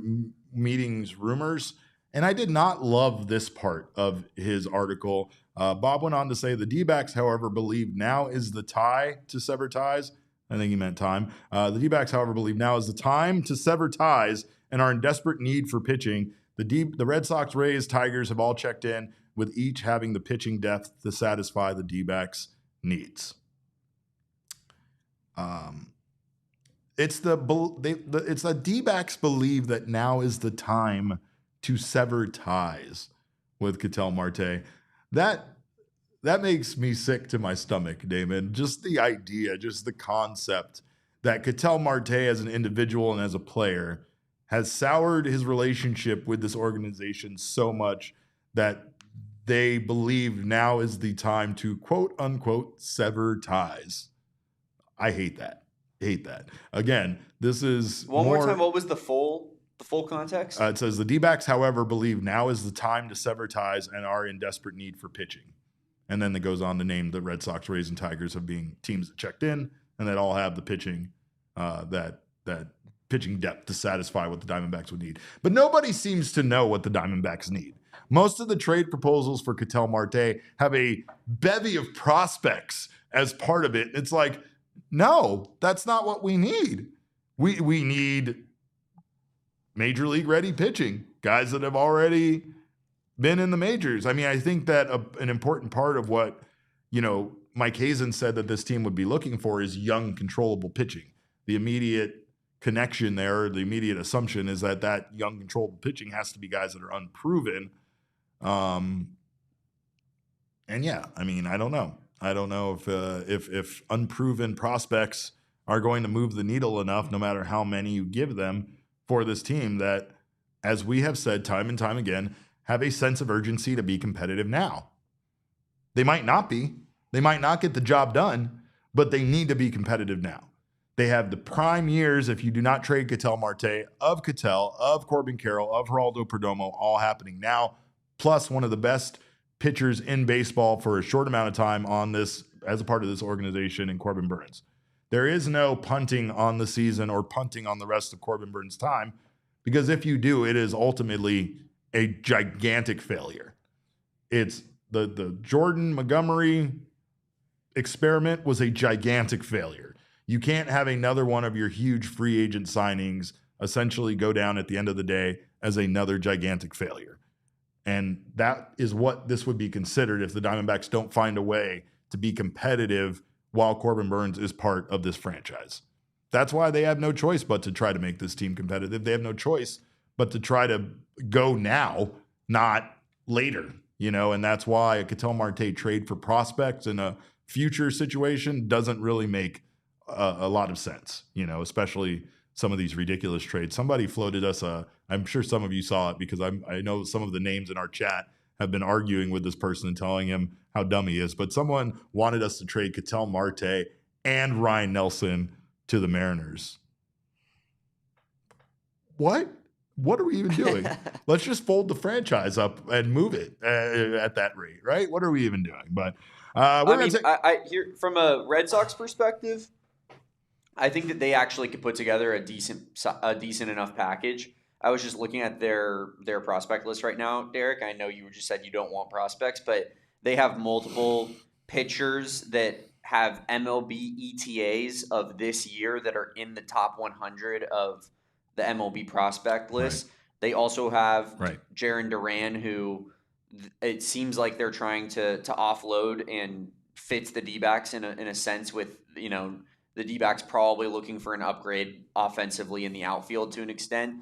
meetings rumors. And I did not love this part of his article. Bob went on to say the Dbacks, however, believe now is the time to sever ties. I think he meant time. The Dbacks, however, believe now is the time to sever ties and are in desperate need for pitching. The Red Sox, Rays, Tigers have all checked in, with each having the pitching depth to satisfy the Dbacks' needs. It's the Dbacks believe that now is the time to sever ties with Ketel Marte. That makes me sick to my stomach, Damon. Just the idea, just the concept that Ketel Marte as an individual and as a player has soured his relationship with this organization so much that they believe now is the time to quote unquote sever ties. I hate that. Again, this is one more time. What was the full context? It says the Dbacks, however, believe now is the time to sever ties and are in desperate need for pitching. And then it goes on to name the Red Sox, Rays, and Tigers of being teams that checked in and that all have the pitching, that pitching depth to satisfy what the Diamondbacks would need. But nobody seems to know what the Diamondbacks need. Most of the trade proposals for Ketel Marte have a bevy of prospects as part of it. It's like, no, that's not what we need. We need major league ready pitching, guys that have already been in the majors. I mean, I think that an important part of what, Mike Hazen said that this team would be looking for is young, controllable pitching. The immediate connection there, the immediate assumption is that young, controllable pitching has to be guys that are unproven. And yeah, I mean, I don't know. I don't know if unproven prospects are going to move the needle enough, no matter how many you give them, for this team that, as we have said time and time again, have a sense of urgency to be competitive now. They might not be. They might not get the job done, but they need to be competitive now. They have the prime years, if you do not trade Ketel Marte, of Ketel, of Corbin Carroll, of Geraldo Perdomo, all happening now, plus one of the best pitchers in baseball for a short amount of time on this, as a part of this organization, in Corbin Burnes. There is no punting on the season or punting on the rest of Corbin Burnes' time, because if you do, it is ultimately a gigantic failure. It's the Jordan Montgomery experiment was a gigantic failure. You can't have another one of your huge free agent signings essentially go down at the end of the day as another gigantic failure. And that is what this would be considered if the Diamondbacks don't find a way to be competitive while Corbin Burnes is part of this franchise. That's why they have no choice but to try to make this team competitive. They have no choice but to try to go now, not later, and that's why a Ketel Marte trade for prospects in a future situation doesn't really make a lot of sense, especially some of these ridiculous trades. Somebody floated us I'm sure some of you saw it because I know some of the names in our chat have been arguing with this person and telling him how dumb he is. But someone wanted us to trade Ketel Marte and Ryan Nelson to the Mariners. What? What are we even doing? Let's just fold the franchise up and move it at that rate, right? What are we even doing? But I hear from a Red Sox perspective, I think that they actually could put together a decent enough package. I was just looking at their prospect list right now, Derek. I know you just said you don't want prospects, but they have multiple pitchers that have MLB ETAs of this year that are in the top 100 of the MLB prospect list. Right. They also have Jarren Duran, who it seems like they're trying to offload and fits the Dbacks in a sense with, the Dbacks probably looking for an upgrade offensively in the outfield to an extent.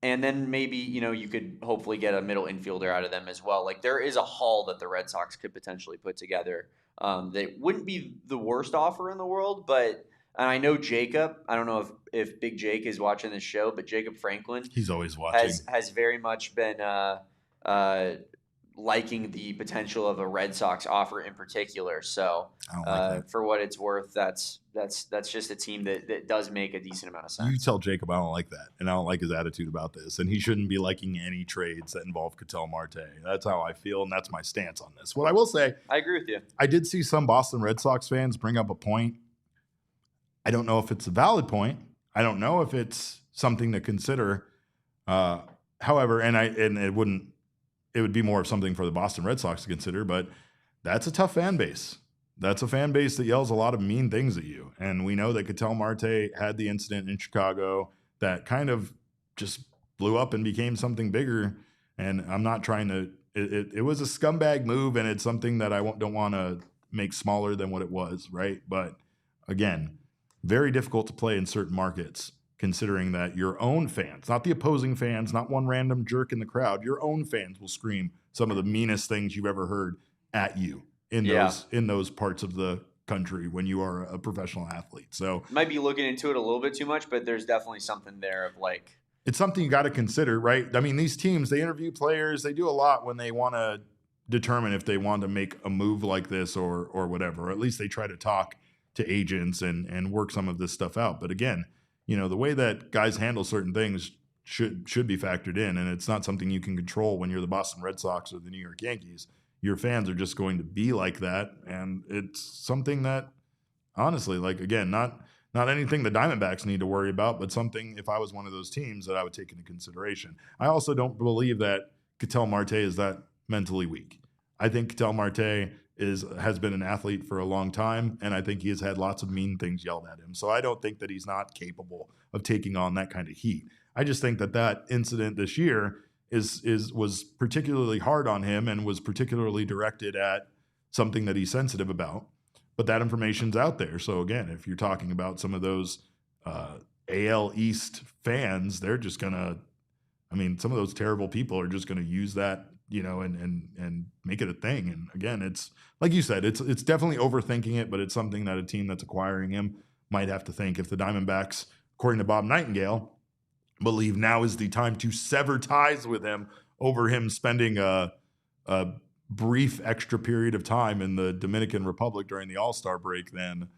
And then maybe, you could hopefully get a middle infielder out of them as well. Like there is a haul that the Red Sox could potentially put together. That wouldn't be the worst offer in the world, but I know Jacob, I don't know if Big Jake is watching this show, but Jacob Franklin, he's always watching, has very much been liking the potential of a Red Sox offer in particular. So for what it's worth, that's just a team that does make a decent amount of sense. You tell Jacob I don't like that, and I don't like his attitude about this, and he shouldn't be liking any trades that involve Ketel Marte. That's how I feel, and that's my stance on this. What I will say, I agree with you. I did see some Boston Red Sox fans bring up a point. I don't know if it's a valid point. I don't know if it's something to consider. However, it would be more of something for the Boston Red Sox to consider, but that's a tough fan base. That's a fan base that yells a lot of mean things at you. And we know that Ketel Marte had the incident in Chicago that kind of just blew up and became something bigger. And I'm not trying to, it was a scumbag move, and it's something that I don't want to make smaller than what it was, right? But again, very difficult to play in certain markets, considering that your own fans, not the opposing fans, not one random jerk in the crowd, your own fans will scream some of the meanest things you've ever heard at you in those parts of the country when you are a professional athlete. So might be looking into it a little bit too much, but there's definitely something there of like, it's something you got to consider, right? I mean, these teams, they interview players, they do a lot when they want to determine if they want to make a move like this or whatever, or at least they try to talk to agents and work some of this stuff out. But again, the way that guys handle certain things should be factored in, and it's not something you can control when you're the Boston Red Sox or the New York Yankees. Your fans are just going to be like that, and it's something that, honestly, like, again, not anything the Diamondbacks need to worry about, but something, if I was one of those teams, that I would take into consideration. I also don't believe that Ketel Marte is that mentally weak. I think Ketel Marte has been an athlete for a long time, and I think he has had lots of mean things yelled at him. So I don't think that he's not capable of taking on that kind of heat. I just think that incident this year was particularly hard on him and was particularly directed at something that he's sensitive about. But that information's out there. So again, if you're talking about some of those AL East fans, they're just gonna, some of those terrible people are just gonna use that, and make it a thing. And again, it's like you said, it's definitely overthinking it, but it's something that a team that's acquiring him might have to think. If the Diamondbacks, according to Bob Nightingale, believe now is the time to sever ties with him over him spending a brief extra period of time in the Dominican Republic during the All-Star break, then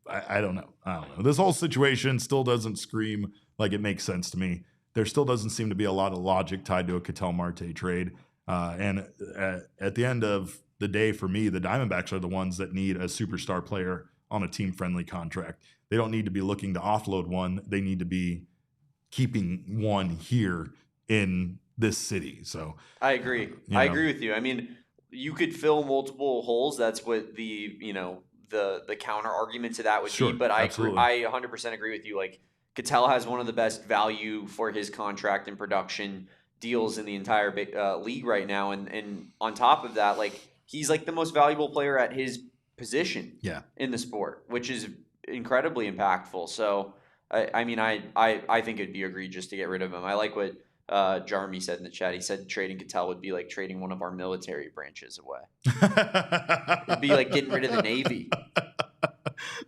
I don't know. This whole situation still doesn't scream like it makes sense to me. There still doesn't seem to be a lot of logic tied to a Ketel Marte trade. And at the end of the day, for me, the Diamondbacks are the ones that need a superstar player on a team-friendly contract. They don't need to be looking to offload one. They need to be keeping one here in this city. So I agree. I agree with you. You could fill multiple holes. That's what the counter argument to that would be. But I 100% agree with you. Like, Ketel has one of the best value for his contract and production deals in the entire league right now. And on top of that, like, he's like the most valuable player at his position in the sport, which is incredibly impactful. So, I think it'd be egregious to get rid of him. I like what Jarmy said in the chat. He said trading Ketel would be like trading one of our military branches away. It'd be like getting rid of the Navy.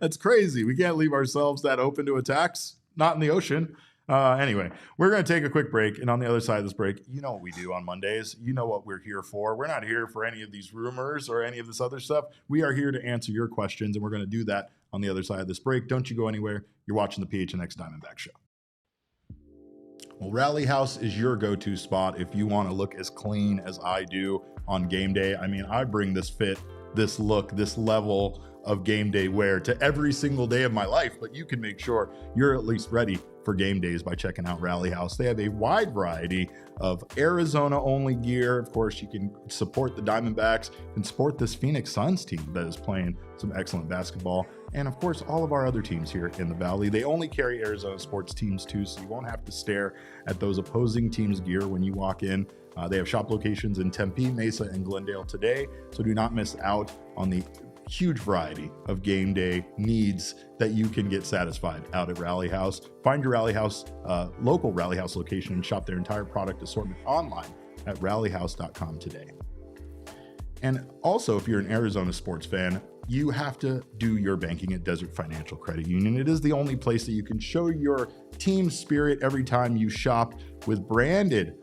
That's crazy. We can't leave ourselves that open to attacks. Not in the ocean. Anyway, we're going to take a quick break. And on the other side of this break, you know what we do on Mondays. You know what we're here for. We're not here for any of these rumors or any of this other stuff. We are here to answer your questions, and we're going to do that on the other side of this break. Don't you go anywhere. You're watching the PHNX Diamondback Show. Well, Rally House is your go-to spot if you want to look as clean as I do on game day. I mean, I bring this fit, this look, this level of game day wear to every single day of my life, but you can make sure you're at least ready for game days by checking out Rally House. They have a wide variety of Arizona-only gear. Of course, you can support the Diamondbacks and support this Phoenix Suns team that is playing some excellent basketball. And of course, all of our other teams here in the Valley. They only carry Arizona sports teams too, so you won't have to stare at those opposing teams' gear when you walk in. They have shop locations in Tempe, Mesa, and Glendale today, so do not miss out on the huge variety of game day needs that you can get satisfied out at Rally House. Find your Rally House, local Rally House location and shop their entire product assortment online at rallyhouse.com today. And also, if you're an Arizona sports fan, you have to do your banking at Desert Financial Credit Union. It is the only place that you can show your team spirit every time you shop with branded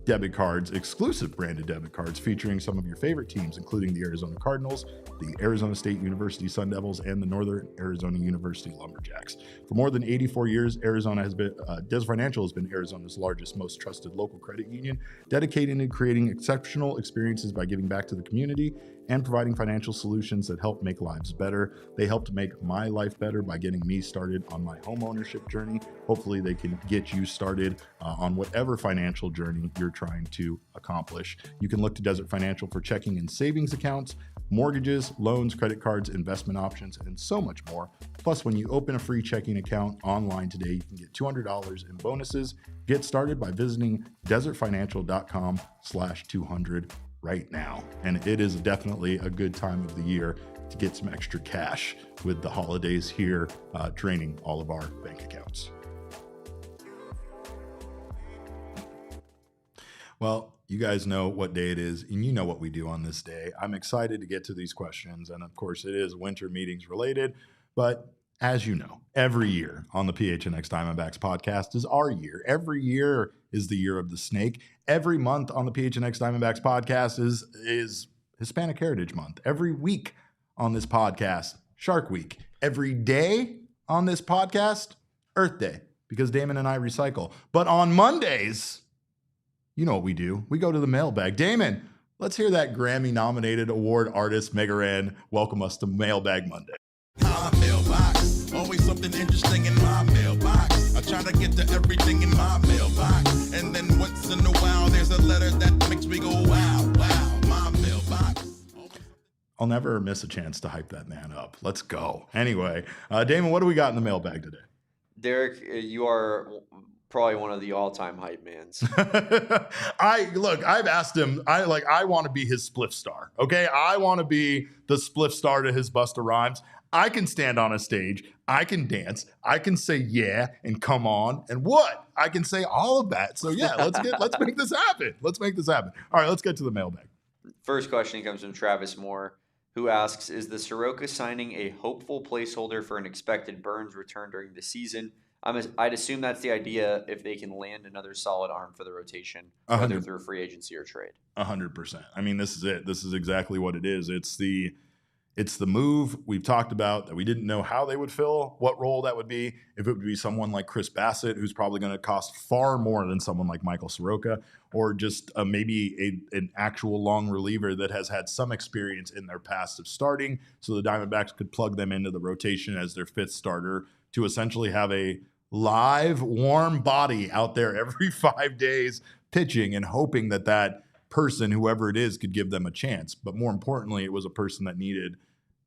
debit cards, exclusive branded debit cards featuring some of your favorite teams, including the Arizona Cardinals, the Arizona State University Sun Devils, and the Northern Arizona University Lumberjacks. For more than 84 years, Desert Financial has been Arizona's largest, most trusted local credit union, dedicated to creating exceptional experiences by giving back to the community and providing financial solutions that help make lives better. They helped make my life better by getting me started on my home ownership journey. Hopefully they can get you started on whatever financial journey you're trying to accomplish. You can look to Desert Financial for checking and savings accounts, mortgages, loans, credit cards, investment options, and so much more. Plus, when you open a free checking account online today, you can get $200 in bonuses. Get started by visiting desertfinancial.com/200 right now. And it is definitely a good time of the year to get some extra cash with the holidays here, draining all of our bank accounts. Well, you guys know what day it is, and you know what we do on this day. I'm excited to get to these questions, and of course it is winter meetings related, but as you know, every year on the PHNX Diamondbacks podcast is our year. Every year is the year of the snake. Every month on the PHNX Diamondbacks podcast is Hispanic Heritage Month. Every week on this podcast, Shark Week. Every day on this podcast, Earth Day, because Damon and I recycle. But on Mondays, you know what we do. We go to the mailbag. Damon, let's hear that Grammy-nominated award artist Megaran welcome us to Mailbag Monday. My mailbox, always something interesting in my mailbox. I try to get to everything in my mailbox, and then once in a while there's a letter that makes me go wow, wow. My mailbox. I'll never miss a chance to hype that man up. Let's go. Anyway, Damon, what do we got in the mailbag today? Derek, you are probably one of the all-time hype mans. I've asked him, I want to be his spliff star. Okay. I want to be the spliff star to his Busta Rhymes. I can stand on a stage. I can dance. I can say yeah and come on and what? I can say all of that. So yeah, let's make this happen. Let's make this happen. All right, let's get to the mailbag. First question comes from Travis Moore, who asks, is the Soroka signing a hopeful placeholder for an expected Burns return during the season? I'd assume that's the idea if they can land another solid arm for the rotation, whether through free agency or trade. 100%. I mean, this is it. This is exactly what it is. It's the move we've talked about that we didn't know how they would fill, what role that would be, if it would be someone like Chris Bassett, who's probably going to cost far more than someone like Michael Soroka, or just maybe an actual long reliever that has had some experience in their past of starting, so the Diamondbacks could plug them into the rotation as their fifth starter to essentially have a live, warm body out there every 5 days pitching and hoping that person, whoever it is, could give them a chance. But more importantly, it was a person that needed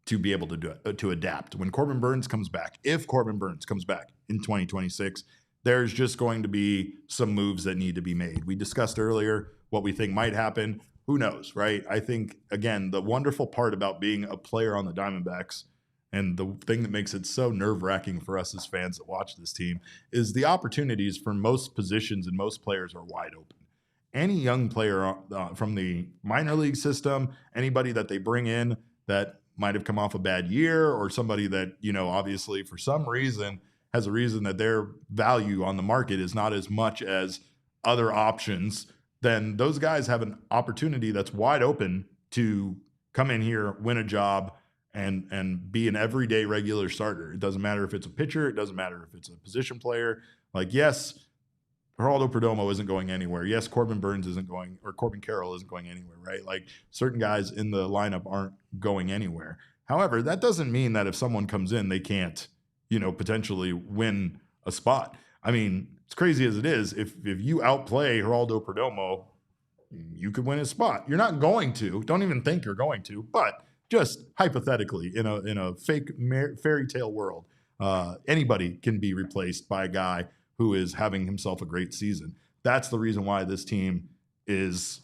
to be able to adapt. When Corbin Burns comes back, if Corbin Burns comes back in 2026, there's just going to be some moves that need to be made. We discussed earlier what we think might happen. Who knows, right? I think, again, the wonderful part about being a player on the Diamondbacks and the thing that makes it so nerve-wracking for us as fans that watch this team is the opportunities for most positions and most players are wide open. Any young player from the minor league system, anybody that they bring in that might have come off a bad year, or somebody that, obviously for some reason has a reason that their value on the market is not as much as other options, then those guys have an opportunity that's wide open to come in here, win a job, and be an everyday regular starter. It doesn't matter if it's a pitcher. It doesn't matter if it's a position player. Like, yes, Geraldo Perdomo isn't going anywhere. Yes, Corbin Burns isn't going, or Corbin Carroll isn't going anywhere, right? Like, certain guys in the lineup aren't going anywhere. However, that doesn't mean that if someone comes in, they can't, potentially win a spot. I mean, as crazy as it is, if you outplay Geraldo Perdomo, you could win his spot. You're not going to. Don't even think you're going to. But just hypothetically, in a fake fairy tale world, anybody can be replaced by a guy who is having himself a great season. That's the reason why this team is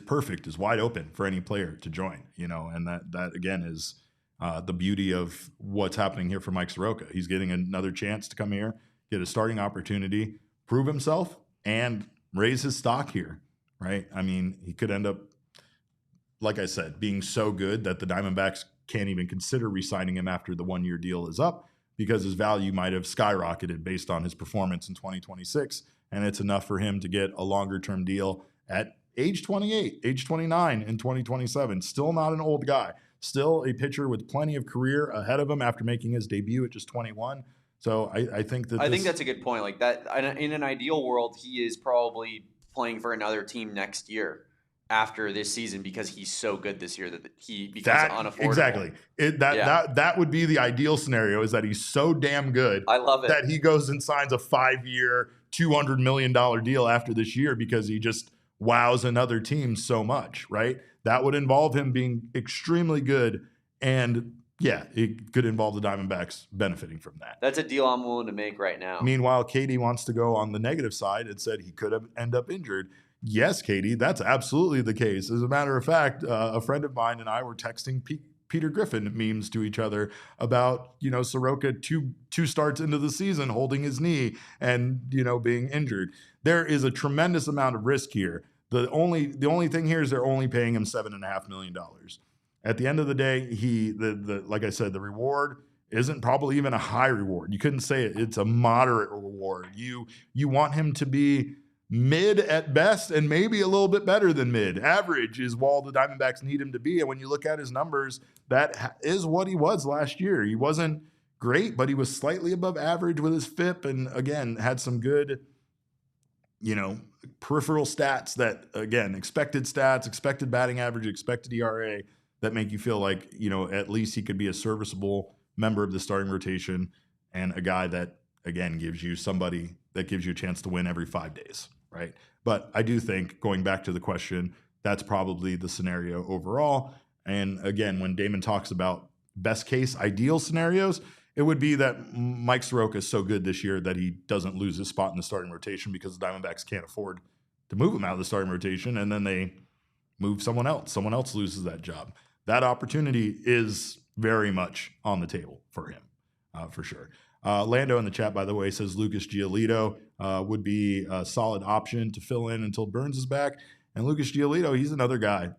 perfect, is wide open for any player to join. And that again is the beauty of what's happening here for Mike Soroka. He's getting another chance to come here, get a starting opportunity, prove himself, and raise his stock here, right? I mean, he could end up, like I said, being so good that the Diamondbacks can't even consider re-signing him after the one-year deal is up, because his value might have skyrocketed based on his performance in 2026, and it's enough for him to get a longer-term deal at age 28, age 29 in 2027. Still not an old guy. Still a pitcher with plenty of career ahead of him after making his debut at just 21. So I think that think that's a good point. Like that, in an ideal world, he is probably playing for another team next year after this season, because he's so good this year that he becomes unaffordable. Exactly. That would be the ideal scenario, is that he's so damn good. I love it. That he goes and signs a 5-year, $200 million deal after this year because he just wows another team so much, right? That would involve him being extremely good, and yeah, it could involve the Diamondbacks benefiting from that. That's a deal I'm willing to make right now. Meanwhile, Katie wants to go on the negative side and said he could end up injured. Yes, Katie, that's absolutely the case. As a matter of fact, a friend of mine and I were texting Peter Griffin memes to each other about, Soroka two starts into the season holding his knee and, being injured. There is a tremendous amount of risk here. The only thing here is they're only paying him $7.5 million. At the end of the day, like I said, the reward isn't probably even a high reward. You couldn't say it. It's a moderate reward. You want him to be mid at best, and maybe a little bit better than mid. Average is what the Diamondbacks need him to be. And when you look at his numbers, that is what he was last year. He wasn't great, but he was slightly above average with his FIP, and again, had some good, peripheral stats that, again, expected stats, expected batting average, expected ERA, that make you feel like, at least he could be a serviceable member of the starting rotation, and a guy that, again, gives you somebody that gives you a chance to win every 5 days, right? But I do think, going back to the question, that's probably the scenario overall. And again, when Damon talks about best case, ideal scenarios, it would be that Mike Soroka is so good this year that he doesn't lose his spot in the starting rotation, because the Diamondbacks can't afford to move him out of the starting rotation, and then they move someone else. Someone else loses that job. That opportunity is very much on the table for him, for sure. Lando in the chat, by the way, says Lucas Giolito would be a solid option to fill in until Burns is back. And Lucas Giolito, he's another guy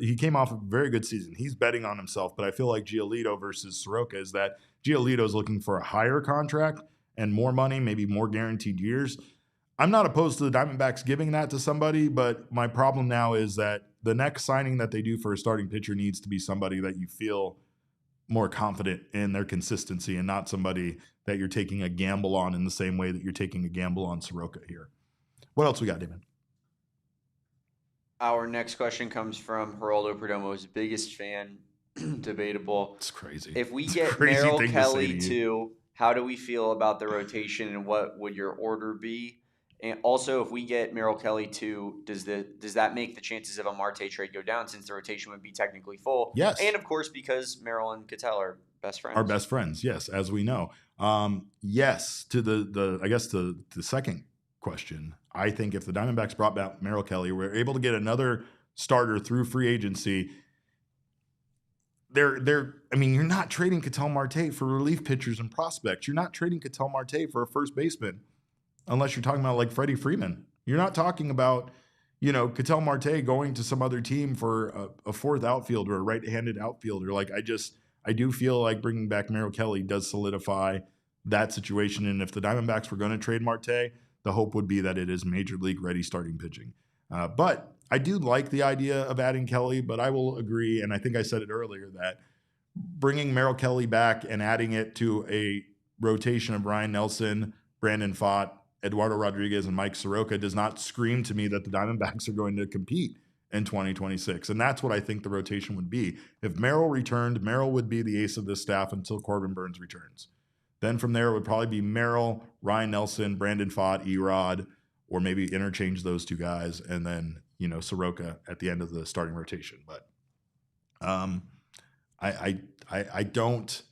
he came off a very good season. He's betting on himself, but I feel like Giolito versus Soroka is that Giolito is looking for a higher contract and more money, maybe more guaranteed years. I'm not opposed to the Diamondbacks giving that to somebody, but my problem now is that the next signing that they do for a starting pitcher needs to be somebody that you feel more confident in their consistency, and not somebody that you're taking a gamble on in the same way that you're taking a gamble on Soroka here. What else we got, Damon? Our next question comes from Geraldo Perdomo's biggest fan. Debatable. It's crazy. If we get Merrill Kelly too, how do we feel about the rotation, and what would your order be? And also, if we get Merrill Kelly too, does that make the chances of a Marte trade go down, since the rotation would be technically full? Yes. And of course, because Merrill and Ketel are best friends. Are best friends, yes, as we know. Yes, to the second question, I think if the Diamondbacks brought back Merrill Kelly, we're able to get another starter through free agency. You're not trading Ketel Marte for relief pitchers and prospects. You're not trading Ketel Marte for a first baseman, unless you're talking about like Freddie Freeman. You're not talking about, Ketel Marte going to some other team for a fourth outfielder, a right-handed outfielder. Like, I do feel like bringing back Merrill Kelly does solidify that situation. And if the Diamondbacks were going to trade Marte, the hope would be that it is major league ready starting pitching. But I do like the idea of adding Kelly, but I will agree, and I think I said it earlier, that bringing Merrill Kelly back and adding it to a rotation of Ryan Nelson, Brandon Pfaadt, Eduardo Rodriguez, and Mike Soroka does not scream to me that the Diamondbacks are going to compete in 2026. And that's what I think the rotation would be. If Merrill returned, Merrill would be the ace of this staff until Corbin Burns returns. Then from there, it would probably be Merrill, Ryan Nelson, Brandon Pfaadt, Erod, or maybe interchange those two guys, and then, Soroka at the end of the starting rotation. But I don't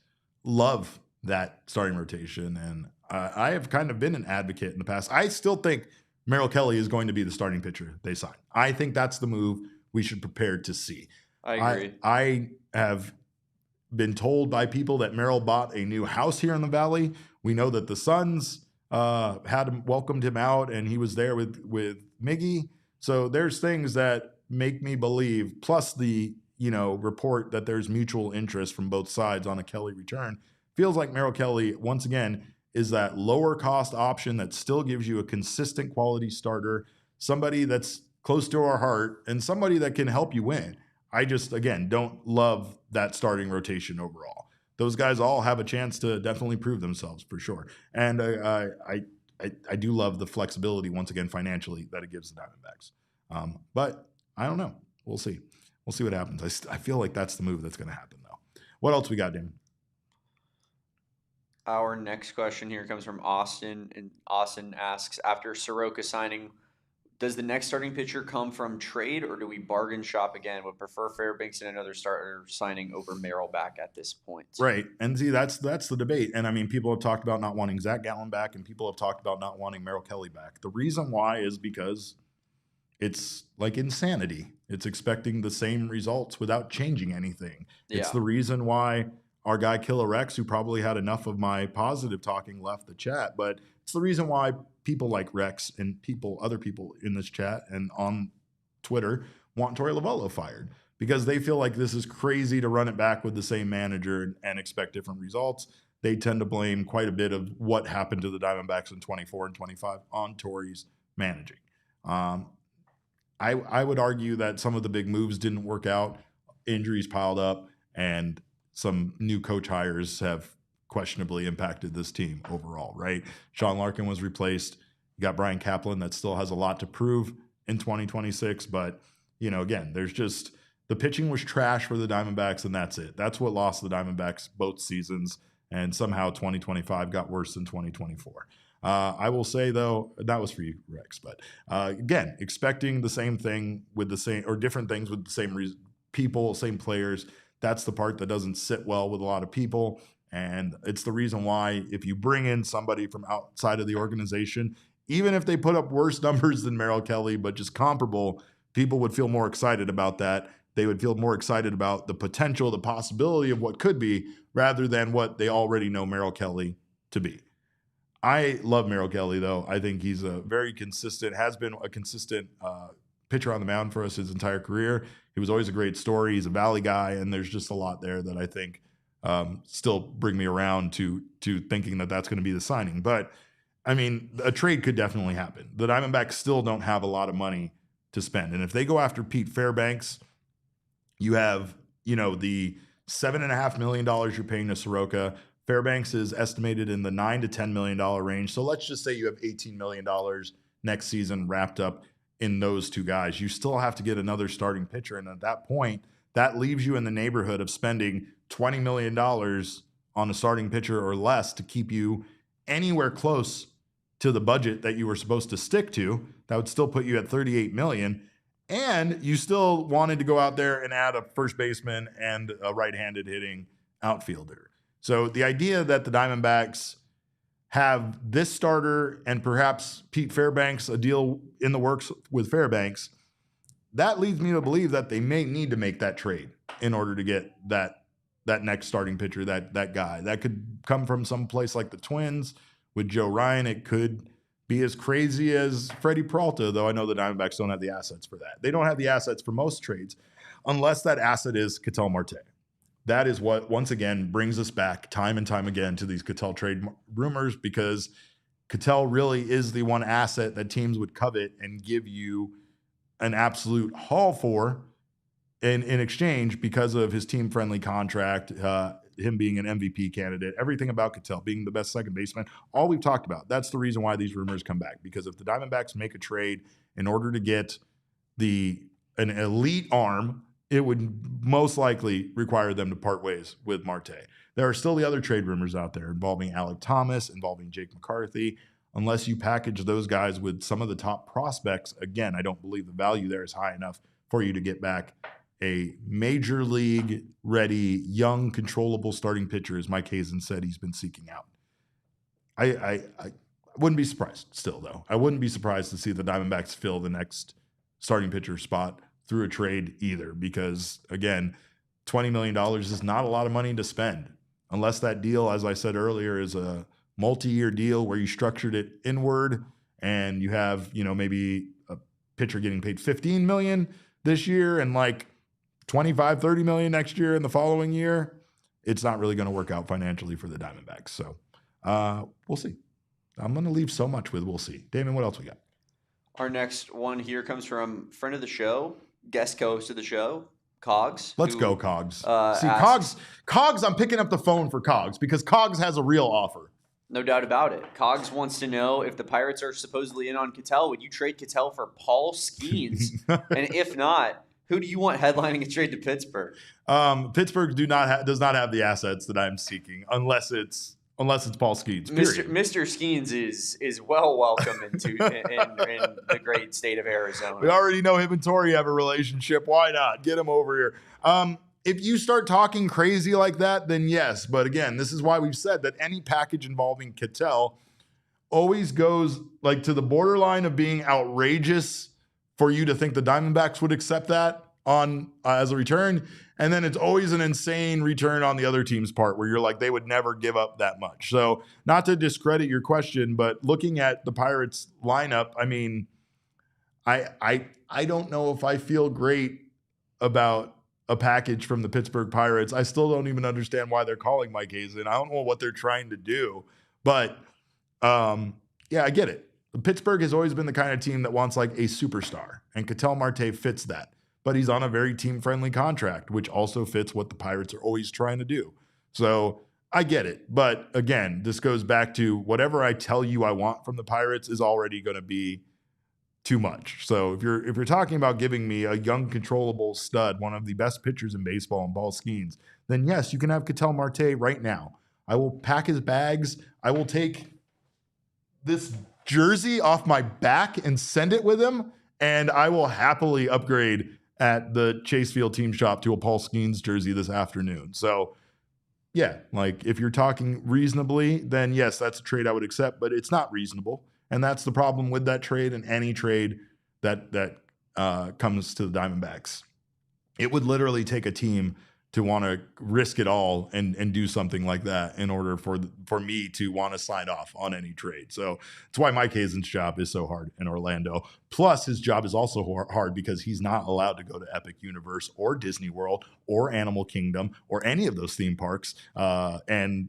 love that starting rotation, and I have kind of been an advocate in the past. I still think Merrill Kelly is going to be the starting pitcher they sign. I think that's the move we should prepare to see. I agree. I have been told by people that Merrill bought a new house here in the Valley. We know that the Suns welcomed him out, and he was there with Miggy. So there's things that make me believe, plus the report that there's mutual interest from both sides on a Kelly return. Feels like Merrill Kelly, once again, is that lower cost option that still gives you a consistent quality starter, somebody that's close to our heart, and somebody that can help you win. I just, again, don't love that starting rotation overall. Those guys all have a chance to definitely prove themselves for sure. And I do love the flexibility, once again, financially, that it gives the Diamondbacks. But I don't know. We'll see. We'll see what happens. I feel like that's the move that's going to happen, though. What else we got, Damon? Our next question here comes from Austin, and Austin asks, after Soroka signing, does the next starting pitcher come from trade, or do we bargain shop again? Would prefer Fairbanks and another starter signing over Merrill back at this point. Right. And see, that's the debate. And I mean, people have talked about not wanting Zac Gallen back, and people have talked about not wanting Merrill Kelly back. The reason why is because it's like insanity. It's expecting the same results without changing anything. Yeah. It's the reason why our guy Killer Rex, who probably had enough of my positive talking, left the chat. But it's the reason why people like Rex and other people in this chat and on Twitter want Torey Lovullo fired, because they feel like this is crazy to run it back with the same manager and expect different results. They tend to blame quite a bit of what happened to the Diamondbacks in 24 and 25 on Torey's managing. I would argue that some of the big moves didn't work out. Injuries piled up, and some new coach hires have questionably impacted this team overall, right? Sean Larkin was replaced. You got Brian Kaplan that still has a lot to prove in 2026. But, again, there's just the pitching was trash for the Diamondbacks, and that's it. That's what lost the Diamondbacks both seasons. And somehow 2025 got worse than 2024. I will say, though, that was for you, Rex. But again, expecting the same thing with the same or different things with the same people, same players. That's the part that doesn't sit well with a lot of people. And it's the reason why if you bring in somebody from outside of the organization, even if they put up worse numbers than Merrill Kelly, but just comparable, people would feel more excited about that. They would feel more excited about the potential, the possibility of what could be, rather than what they already know Merrill Kelly to be. I love Merrill Kelly, though. I think he's has been a consistent pitcher on the mound for us his entire career. He was always a great story. He's a Valley guy, and there's just a lot there that I think still bring me around to thinking that that's going to be the signing. But, I mean, a trade could definitely happen. The Diamondbacks still don't have a lot of money to spend. And if they go after Pete Fairbanks, you have, the $7.5 million you're paying to Soroka. Fairbanks is estimated in the $9 to $10 million range. So let's just say you have $18 million next season wrapped up in those two guys. You still have to get another starting pitcher. And at that point, that leaves you in the neighborhood of spending $20 million on a starting pitcher or less to keep you anywhere close to the budget that you were supposed to stick to. That would still put you at $38 million. And you still wanted to go out there and add a first baseman and a right-handed hitting outfielder. So the idea that the Diamondbacks have this starter and perhaps Pete Fairbanks, a deal in the works with Fairbanks, that leads me to believe that they may need to make that trade in order to get that next starting pitcher, that guy. That could come from some place like the Twins with Joe Ryan. It could be as crazy as Freddie Peralta, though I know the Diamondbacks don't have the assets for that. They don't have the assets for most trades unless that asset is Ketel Marte. That is what, once again, brings us back time and time again to these Ketel trade rumors, because Ketel really is the one asset that teams would covet and give you an absolute haul for in exchange because of his team-friendly contract, him being an MVP candidate, everything about Ketel being the best second baseman, all we've talked about. That's the reason why these rumors come back, because if the Diamondbacks make a trade in order to get an elite arm, it would most likely require them to part ways with Marte. There are still the other trade rumors out there involving Alec Thomas, involving Jake McCarthy. Unless you package those guys with some of the top prospects, again, I don't believe the value there is high enough for you to get back a major league ready, young, controllable starting pitcher, as Mike Hazen said he's been seeking out. I wouldn't be surprised still, though. I wouldn't be surprised to see the Diamondbacks fill the next starting pitcher spot through a trade either, because, again, $20 million is not a lot of money to spend unless that deal, as I said earlier, is a multi-year deal where you structured it inward and you have, maybe a pitcher getting paid $15 million this year and like $25-30 million next year and the following year. It's not really going to work out financially for the Diamondbacks. So we'll see. I'm going to leave so much with we'll see. Damon, what else we got? Our next one here comes from friend of the show, guest co-host of the show, Cogs. Let's go, Cogs. Cogs, I'm picking up the phone for Cogs because Cogs has a real offer. No doubt about it. Cogs wants to know, if the Pirates are supposedly in on Ketel, would you trade Ketel for Paul Skeens? And if not, who do you want headlining a trade to Pittsburgh? Pittsburgh does not have the assets that I'm seeking unless it's Paul Skeens. Mr. Skeens is well welcome in the great state of Arizona. We already know him and Torrey have a relationship. Why not? Get him over here. If you start talking crazy like that, then yes. But again, this is why we've said that any package involving Ketel always goes like to the borderline of being outrageous for you to think the Diamondbacks would accept that on as a return. And then it's always an insane return on the other team's part where you're like, they would never give up that much. So not to discredit your question, but looking at the Pirates lineup, I mean, I don't know if I feel great about a package from the Pittsburgh Pirates. I still don't even understand why they're calling Mike Hazen. I don't know what they're trying to do, but yeah, I get it. Pittsburgh has always been the kind of team that wants like a superstar, and Ketel Marte fits that. But he's on a very team-friendly contract, which also fits what the Pirates are always trying to do. So I get it. But again, this goes back to whatever I tell you I want from the Pirates is already going to be too much. So if you're talking about giving me a young, controllable stud, one of the best pitchers in baseball in Paul Skeens, then yes, you can have Ketel Marte right now. I will pack his bags. I will take this jersey off my back and send it with him, and I will happily upgrade at the Chase Field team shop to a Paul Skeens jersey this afternoon. So yeah, like if you're talking reasonably, then yes, that's a trade I would accept, but it's not reasonable. And that's the problem with that trade and any trade that comes to the Diamondbacks. It would literally take a team to want to risk it all and do something like that in order for me to want to sign off on any trade. So that's why Mike Hazen's job is so hard in Orlando. Plus, his job is also hard because he's not allowed to go to Epic Universe or Disney World or Animal Kingdom or any of those theme parks. And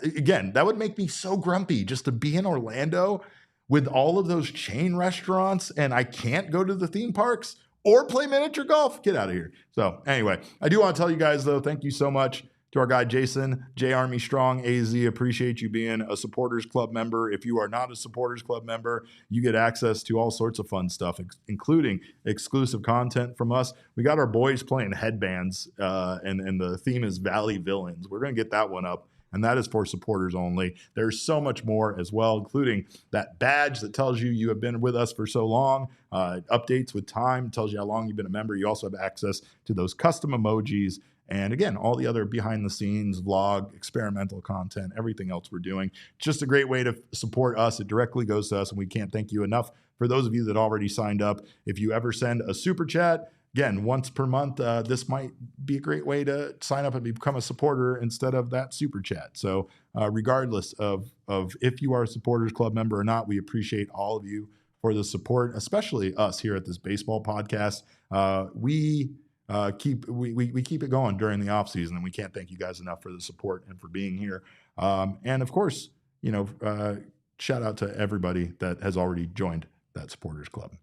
again, that would make me so grumpy just to be in Orlando with all of those chain restaurants and I can't go to the theme parks or play miniature golf. Get out of here. So anyway, I do want to tell you guys, though, thank you so much to our guy, Jason, J Army Strong, AZ. Appreciate you being a Supporters Club member. If you are not a Supporters Club member, you get access to all sorts of fun stuff, including exclusive content from us. We got our boys playing headbands, and the theme is Valley Villains. We're going to get that one up, and that is for supporters only. There's so much more as well, including that badge that tells you have been with us for so long, updates with time, tells you how long you've been a member. You also have access to those custom emojis, and again, all the other behind-the-scenes, vlog, experimental content, everything else we're doing. It's just a great way to support us. It directly goes to us, and we can't thank you enough. For those of you that already signed up, if you ever send a super chat, again, once per month, this might be a great way to sign up and become a supporter instead of that super chat. So regardless of if you are a supporters club member or not, we appreciate all of you for the support, especially us here at this baseball podcast. We keep it going during the off season, and we can't thank you guys enough for the support and for being here. And of course, shout out to everybody that has already joined that supporters club.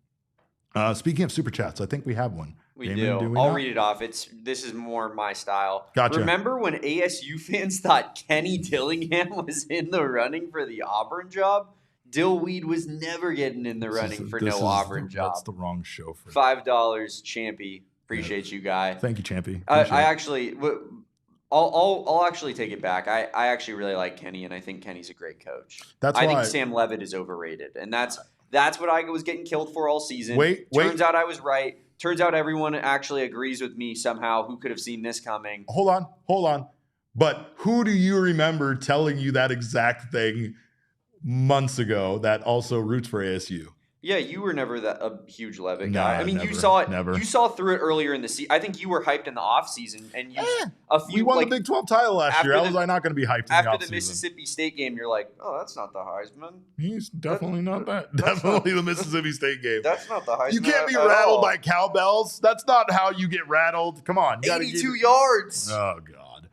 Speaking of super chats, I think we have one. We Damon, do. we I'll not? read it off. This is more my style. Gotcha. Remember when ASU fans thought Kenny Dillingham was in the running for the Auburn job? Dillweed was never getting in the running for no Auburn job. That's the wrong show for $5, Champy. Appreciate you, guy. Thank you, Champy. I actually, I'll actually take it back. I actually really like Kenny, and I think Kenny's a great coach. I think Sam Levitt is overrated, and that's what I was getting killed for all season. Turns out I was right. Turns out everyone actually agrees with me somehow. Who could have seen this coming? Hold on. But who do you remember telling you that exact thing months ago that also roots for ASU? Yeah, you were never a huge Levitt Nah, guy. I mean, never, you saw it. never. You saw through it earlier in the season. I think you were hyped in the offseason, and we won the Big 12 title last year. How was I not going to be hyped in the offseason? After the Mississippi State game, you're like, oh, that's not the Heisman. He's definitely not that. Definitely the Mississippi State game. That's not the Heisman. You can't be rattled by cowbells. That's not how you get rattled. Come on. 82 yards. Oh, God.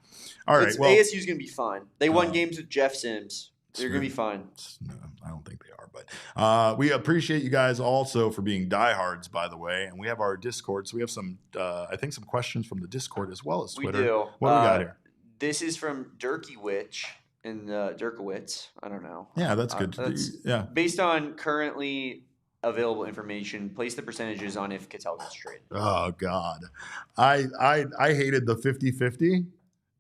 All right. Well, ASU's going to be fine. They won games with Jeff Sims. They're going to be fine. No, I don't think they are. But we appreciate you guys also for being diehards, by the way. And we have our Discord. So we have some, I think, some questions from the Discord as well as Twitter. We do. What do we got here? This is from Dirkiewicz and Dirkowitz. I don't know. Yeah, that's good. Yeah. Based on currently available information, place the percentages on if Ketel gets traded. Oh, God. I hated the 50-50,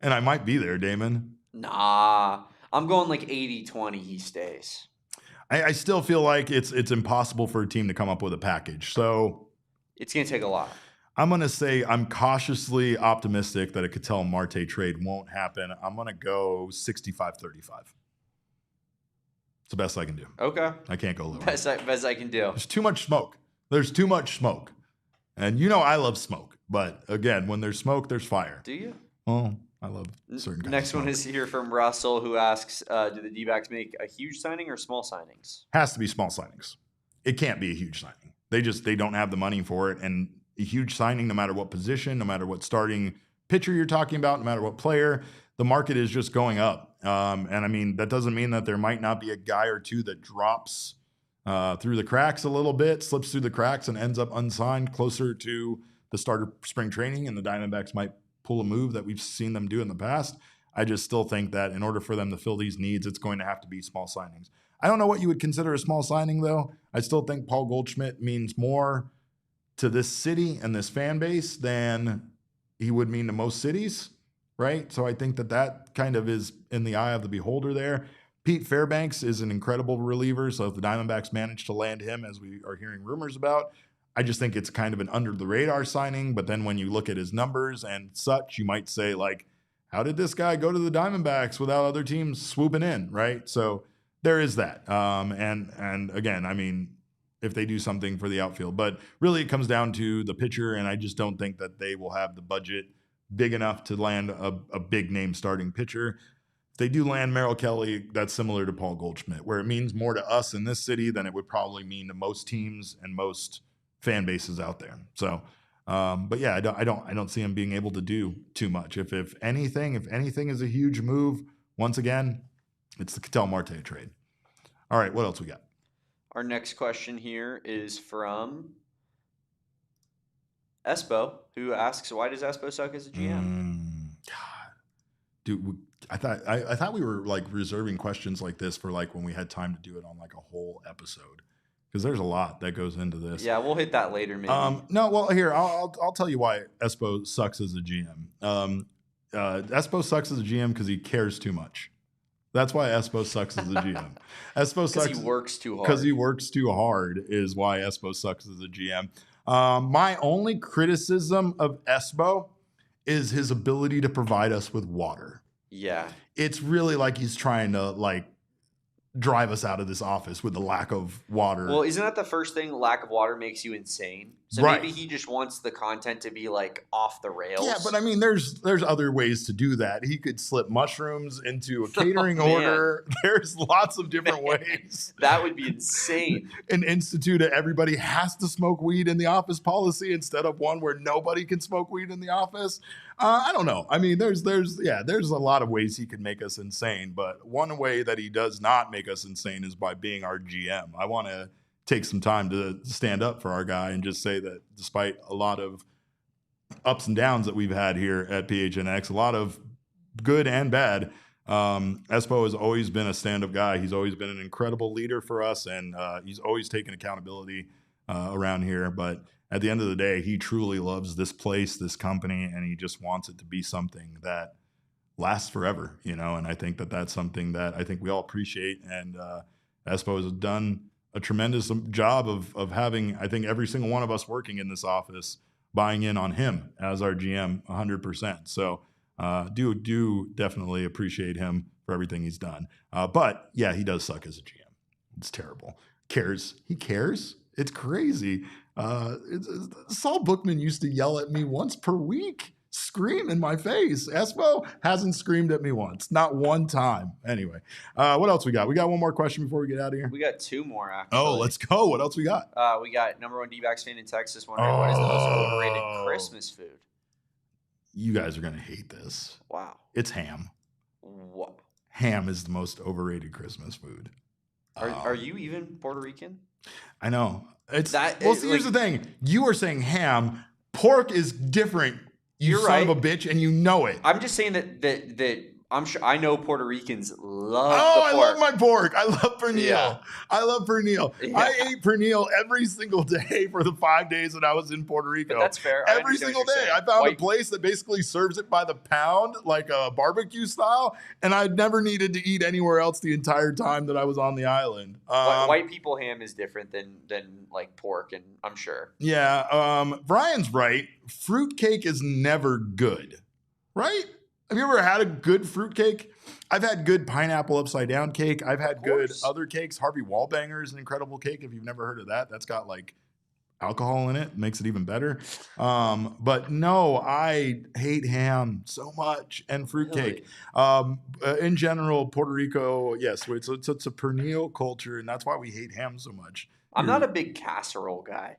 and I might be there, Damon. Nah. I'm going like 80-20 he stays. I still feel like it's impossible for a team to come up with a package. So it's going to take a lot. I'm going to say I'm cautiously optimistic that a Ketel Marte trade won't happen. I'm going to go 65-35. It's the best I can do. Okay. I can't go lower. Best I can do. There's too much smoke. And I love smoke. But again, when there's smoke, there's fire. Do you? Oh, I love certain kinds Next of smoke. one is here from Russell, who asks, do the Dbacks make a huge signing or small signings? Has to be small signings. It can't be a huge signing. They don't have the money for it. And a huge signing, no matter what position, no matter what starting pitcher you're talking about, no matter what player, the market is just going up. And I mean, that doesn't mean that there might not be a guy or two that drops through the cracks a little bit, slips through the cracks and ends up unsigned closer to the start of spring training, and the Diamondbacks might pull a move that we've seen them do in the past. I just still think that in order for them to fill these needs, it's going to have to be small signings. I don't know what you would consider a small signing, though. I still think Paul Goldschmidt means more to this city and this fan base than he would mean to most cities, right? So I think that kind of is in the eye of the beholder there. Pete Fairbanks is an incredible reliever, so if the Diamondbacks manage to land him, as we are hearing rumors about, I just think it's kind of an under-the-radar signing. But then when you look at his numbers and such, you might say, like, how did this guy go to the Diamondbacks without other teams swooping in, right? So there is that. And again, I mean, if they do something for the outfield. But really it comes down to the pitcher, and I just don't think that they will have the budget big enough to land a big-name starting pitcher. If they do land Merrill Kelly, that's similar to Paul Goldschmidt, where it means more to us in this city than it would probably mean to most teams and most fan bases out there. So, but yeah, I don't see him being able to do too much. If anything is a huge move, once again, it's the Ketel Marte trade. All right, what else we got? Our next question here is from Espo, who asks, why does Espo suck as a GM? God, dude, I thought we were like reserving questions like this for like when we had time to do it on like a whole episode. Because there's a lot that goes into this. Yeah, we'll hit that later, maybe. No, well, here, I'll tell you why Espo sucks as a GM. Espo sucks as a GM because he cares too much. That's why Espo sucks as a GM. Espo sucks because he works too hard. Because he works too hard is why Espo sucks as a GM. My only criticism of Espo is his ability to provide us with water. Yeah. It's really like he's trying to, like, drive us out of this office with the lack of water. Well, isn't that the first thing? Lack of water makes you insane. So Right. maybe he just wants the content to be like off the rails. Yeah, but I mean, there's other ways to do that. He could slip mushrooms into a catering Man. order. There's lots of different ways. That would be insane. An institute of everybody has to smoke weed in the office policy instead of one where nobody can smoke weed in the office. I don't know. I mean, there's a lot of ways he could make us insane, but one way that he does not make us insane is by being our GM. I want to take some time to stand up for our guy and just say that despite a lot of ups and downs that we've had here at PHNX, a lot of good and bad, Espo has always been a stand-up guy. He's always been an incredible leader for us, and he's always taken accountability around here. But at the end of the day, he truly loves this place, this company, and he just wants it to be something that lasts forever, you know. And I think that that's something that I think we all appreciate. And Espo has done a tremendous job of having, I think, every single one of us working in this office buying in on him as our GM 100%. So do definitely appreciate him for everything he's done. But yeah, he does suck as a GM. It's terrible. He cares. It's crazy. Saul Bookman used to yell at me once per week, scream in my face. Espo hasn't screamed at me once, not one time. Anyway, what else we got? We got one more question before we get out of here. We got two more, actually. Oh, let's go. What else we got? We got number one Dbacks fan in Texas wondering what is the most overrated Christmas food? You guys are going to hate this. Wow. It's ham. What? Ham is the most overrated Christmas food. Are you even Puerto Rican? I know. Here's Like- the thing. You are saying ham. Pork is different. You You're son right. of a bitch, and you know it. I'm just saying that I'm sure I know Puerto Ricans love Oh, the I pork. love my pork. I love pernil. Yeah. I love pernil. Yeah. I ate pernil every single day for the 5 days that I was in Puerto Rico. But that's fair. I Every understand single what you're day. saying. I found a White- place that basically serves it by the pound, like a barbecue style, and I never needed to eat anywhere else the entire time that I was on the island. White people ham is different than like pork, and I'm sure. Yeah, Brian's right. Fruitcake is never good, right? Have you ever had a good fruitcake? I've had good pineapple upside down cake. I've had good course. other cakes. Harvey Wallbanger is an incredible cake. If you've never heard of that, that's got like alcohol in it, makes it even better. But no, I hate ham so much and fruitcake. In general, Puerto Rico, yes, it's a pernil culture, and that's why we hate ham so much. I'm not a big casserole guy.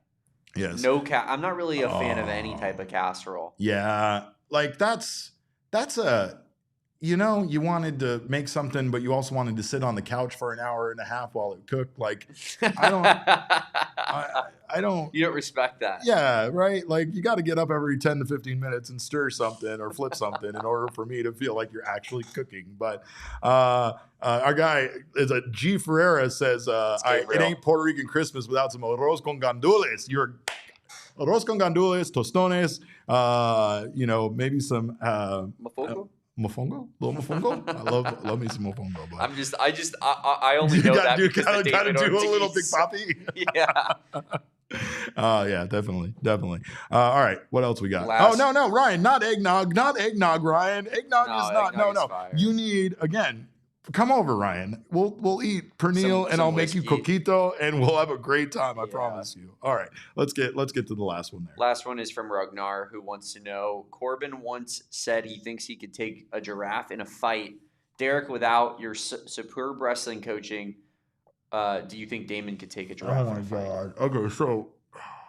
Yes. I'm not really a fan of any type of casserole. Yeah, like that's a, you know, you wanted to make something, but you also wanted to sit on the couch for an hour and a half while it cooked. Like, I don't. You don't respect that. Yeah, right. Like you got to get up every 10 to 15 minutes and stir something or flip something in order for me to feel like you're actually cooking. But our guy is a G Ferreira says, it ain't Puerto Rican Christmas without some arroz con gandules. You're arroz con gandules, tostones, you know, maybe some Mofongo? mofongo, little mofongo. I love me some mofongo. But I only know that because gotta David do a little Big Ortiz. Papi. Yeah. Yeah, definitely. All right, what else we got? Last- Oh no, Ryan, not eggnog, Ryan. Eggnog No, is not. eggnog is No. fire. You need again. Come over, Ryan. We'll eat pernil and Some I'll make you whiskey. coquito and we'll have a great time. I Yeah. promise you. All right, let's get to the last one there. Last one is from Ragnar, who wants to know, Corbin once said he thinks he could take a giraffe in a fight. Derek, without your superb wrestling coaching, do you think Damon could take a giraffe in a fight? Okay,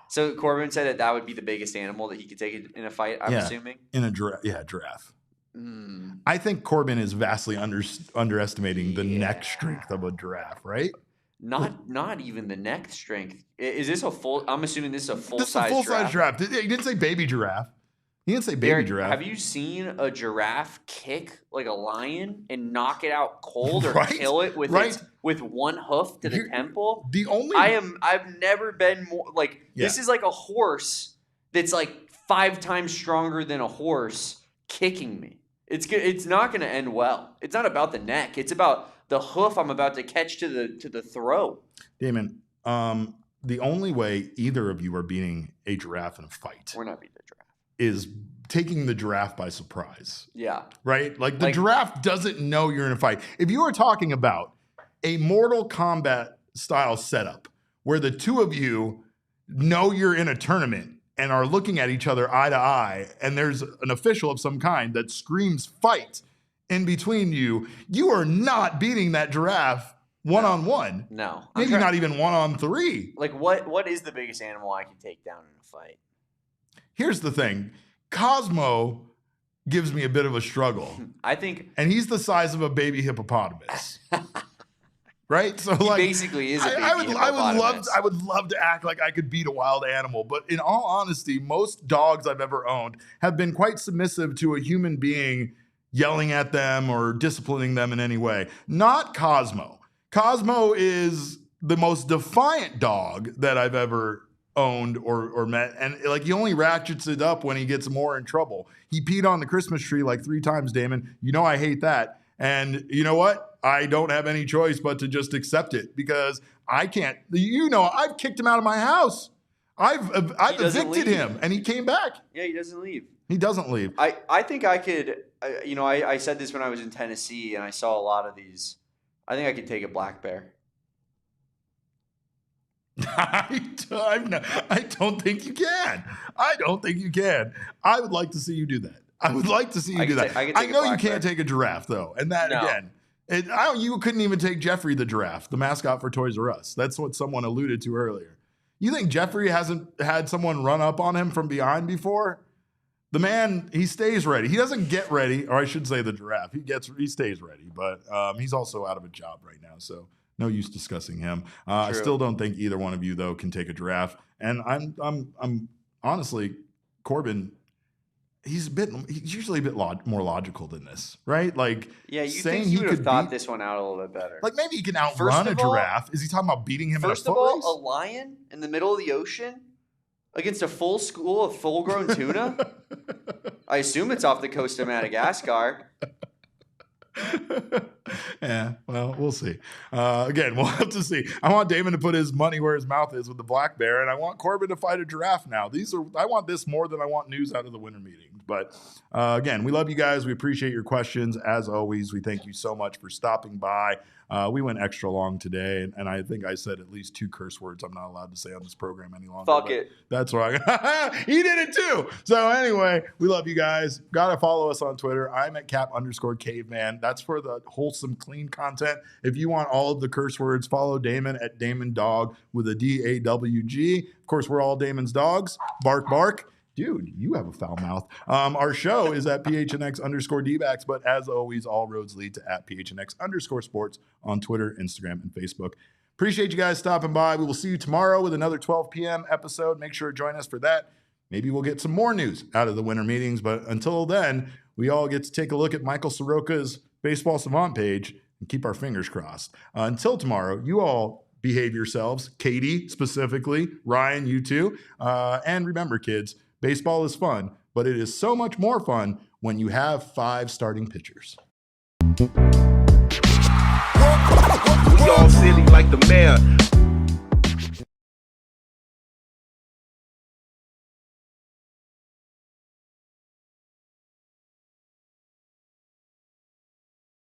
So Corbin said that would be the biggest animal that he could take in a fight, I'm Yeah. assuming? in a giraffe. Mm. I think Corbin is vastly underestimating the neck Yeah. strength of a giraffe, right? Not even the neck strength. Is this a full? I'm assuming this is a full This is a size full-size giraffe. He didn't say baby giraffe. He didn't say baby Derek, giraffe. have you seen a giraffe kick like a lion and knock it out cold or Right, kill it with right. with one hoof to the You're- temple? The only I've never been more like this Yeah. is like a horse that's like 5 times stronger than a horse kicking me. It's not going to end well. It's not about the neck. It's about the hoof I'm about to catch to the throat. Damon, the only way either of you are beating a giraffe in a fight We're not beating the giraffe. is taking the giraffe by surprise, Yeah. right? Like the giraffe doesn't know you're in a fight. If you are talking about a Mortal Kombat style setup where the two of you know you're in a tournament and are looking at each other eye to eye, and there's an official of some kind that screams fight in between you, you are not beating that giraffe one-on-one. No. Maybe not even 1-on-3. Like, what is the biggest animal I can take down in a fight? Here's the thing. Cosmo gives me a bit of a struggle. I think... And he's the size of a baby hippopotamus. Right? So he basically is a baby hippopotamus. I would love to act like I could beat a wild animal, but in all honesty, most dogs I've ever owned have been quite submissive to a human being yelling at them or disciplining them in any way. Not Cosmo. Cosmo is the most defiant dog that I've ever owned or met, and like he only ratchets it up when he gets more in trouble. He peed on the Christmas tree like 3 times, Damon. You know I hate that. And you know what? I don't have any choice but to just accept it because I can't. You know, I've kicked him out of my house. I've evicted him, and he came back. Yeah, he doesn't leave. He doesn't leave. I think I could. I said this when I was in Tennessee, and I saw a lot of these. I think I could take a black bear. I don't think you can. I don't think you can. I would like to see you do that. I would like to see you do that. I know you can't take a giraffe, though. And that, again, you couldn't even take Jeffrey the giraffe, the mascot for Toys R Us. That's what someone alluded to earlier. You think Jeffrey hasn't had someone run up on him from behind before? The man, he stays ready. He doesn't get ready, or I should say the giraffe. He stays ready, but he's also out of a job right now, so no use discussing him. I still don't think either one of you, though, can take a giraffe. And I'm honestly, Corbin, he's usually a bit more logical than this, right? Like, yeah, you think he would have thought this one out a little bit better. Like maybe he can outrun a giraffe. Is he talking about beating him in a foot race? First of all, a lion in the middle of the ocean against a full school of full-grown tuna? I assume it's off the coast of Madagascar. Yeah, well, we'll see. Again, we'll have to see. I want Damon to put his money where his mouth is with the black bear, and I want Corbin to fight a giraffe now. I want this more than I want news out of the winter meetings. But again, we love you guys. We appreciate your questions. As always, we thank you so much for stopping by. We went extra long today, and I think I said at least 2 curse words I'm not allowed to say on this program any longer. Fuck it. That's right. He did it too. So anyway, we love you guys. Got to follow us on Twitter. I'm at @cap_caveman. That's for the wholesome, clean content. If you want all of the curse words, follow Damon at Damon Dawg with a DAWG. Of course, we're all Damon's dogs. Bark, bark. Dude, you have a foul mouth. Our show is at PHNX_Dbacks, but as always, all roads lead to at PHNX_sports on Twitter, Instagram, and Facebook. Appreciate you guys stopping by. We will see you tomorrow with another 12 p.m. episode. Make sure to join us for that. Maybe we'll get some more news out of the winter meetings, but until then, we all get to take a look at Michael Soroka's Baseball Savant page and keep our fingers crossed. Until tomorrow, you all behave yourselves. Katie, specifically. Ryan, you too. And remember, kids, baseball is fun, but it is so much more fun when you have 5 starting pitchers. We all silly like the mayor.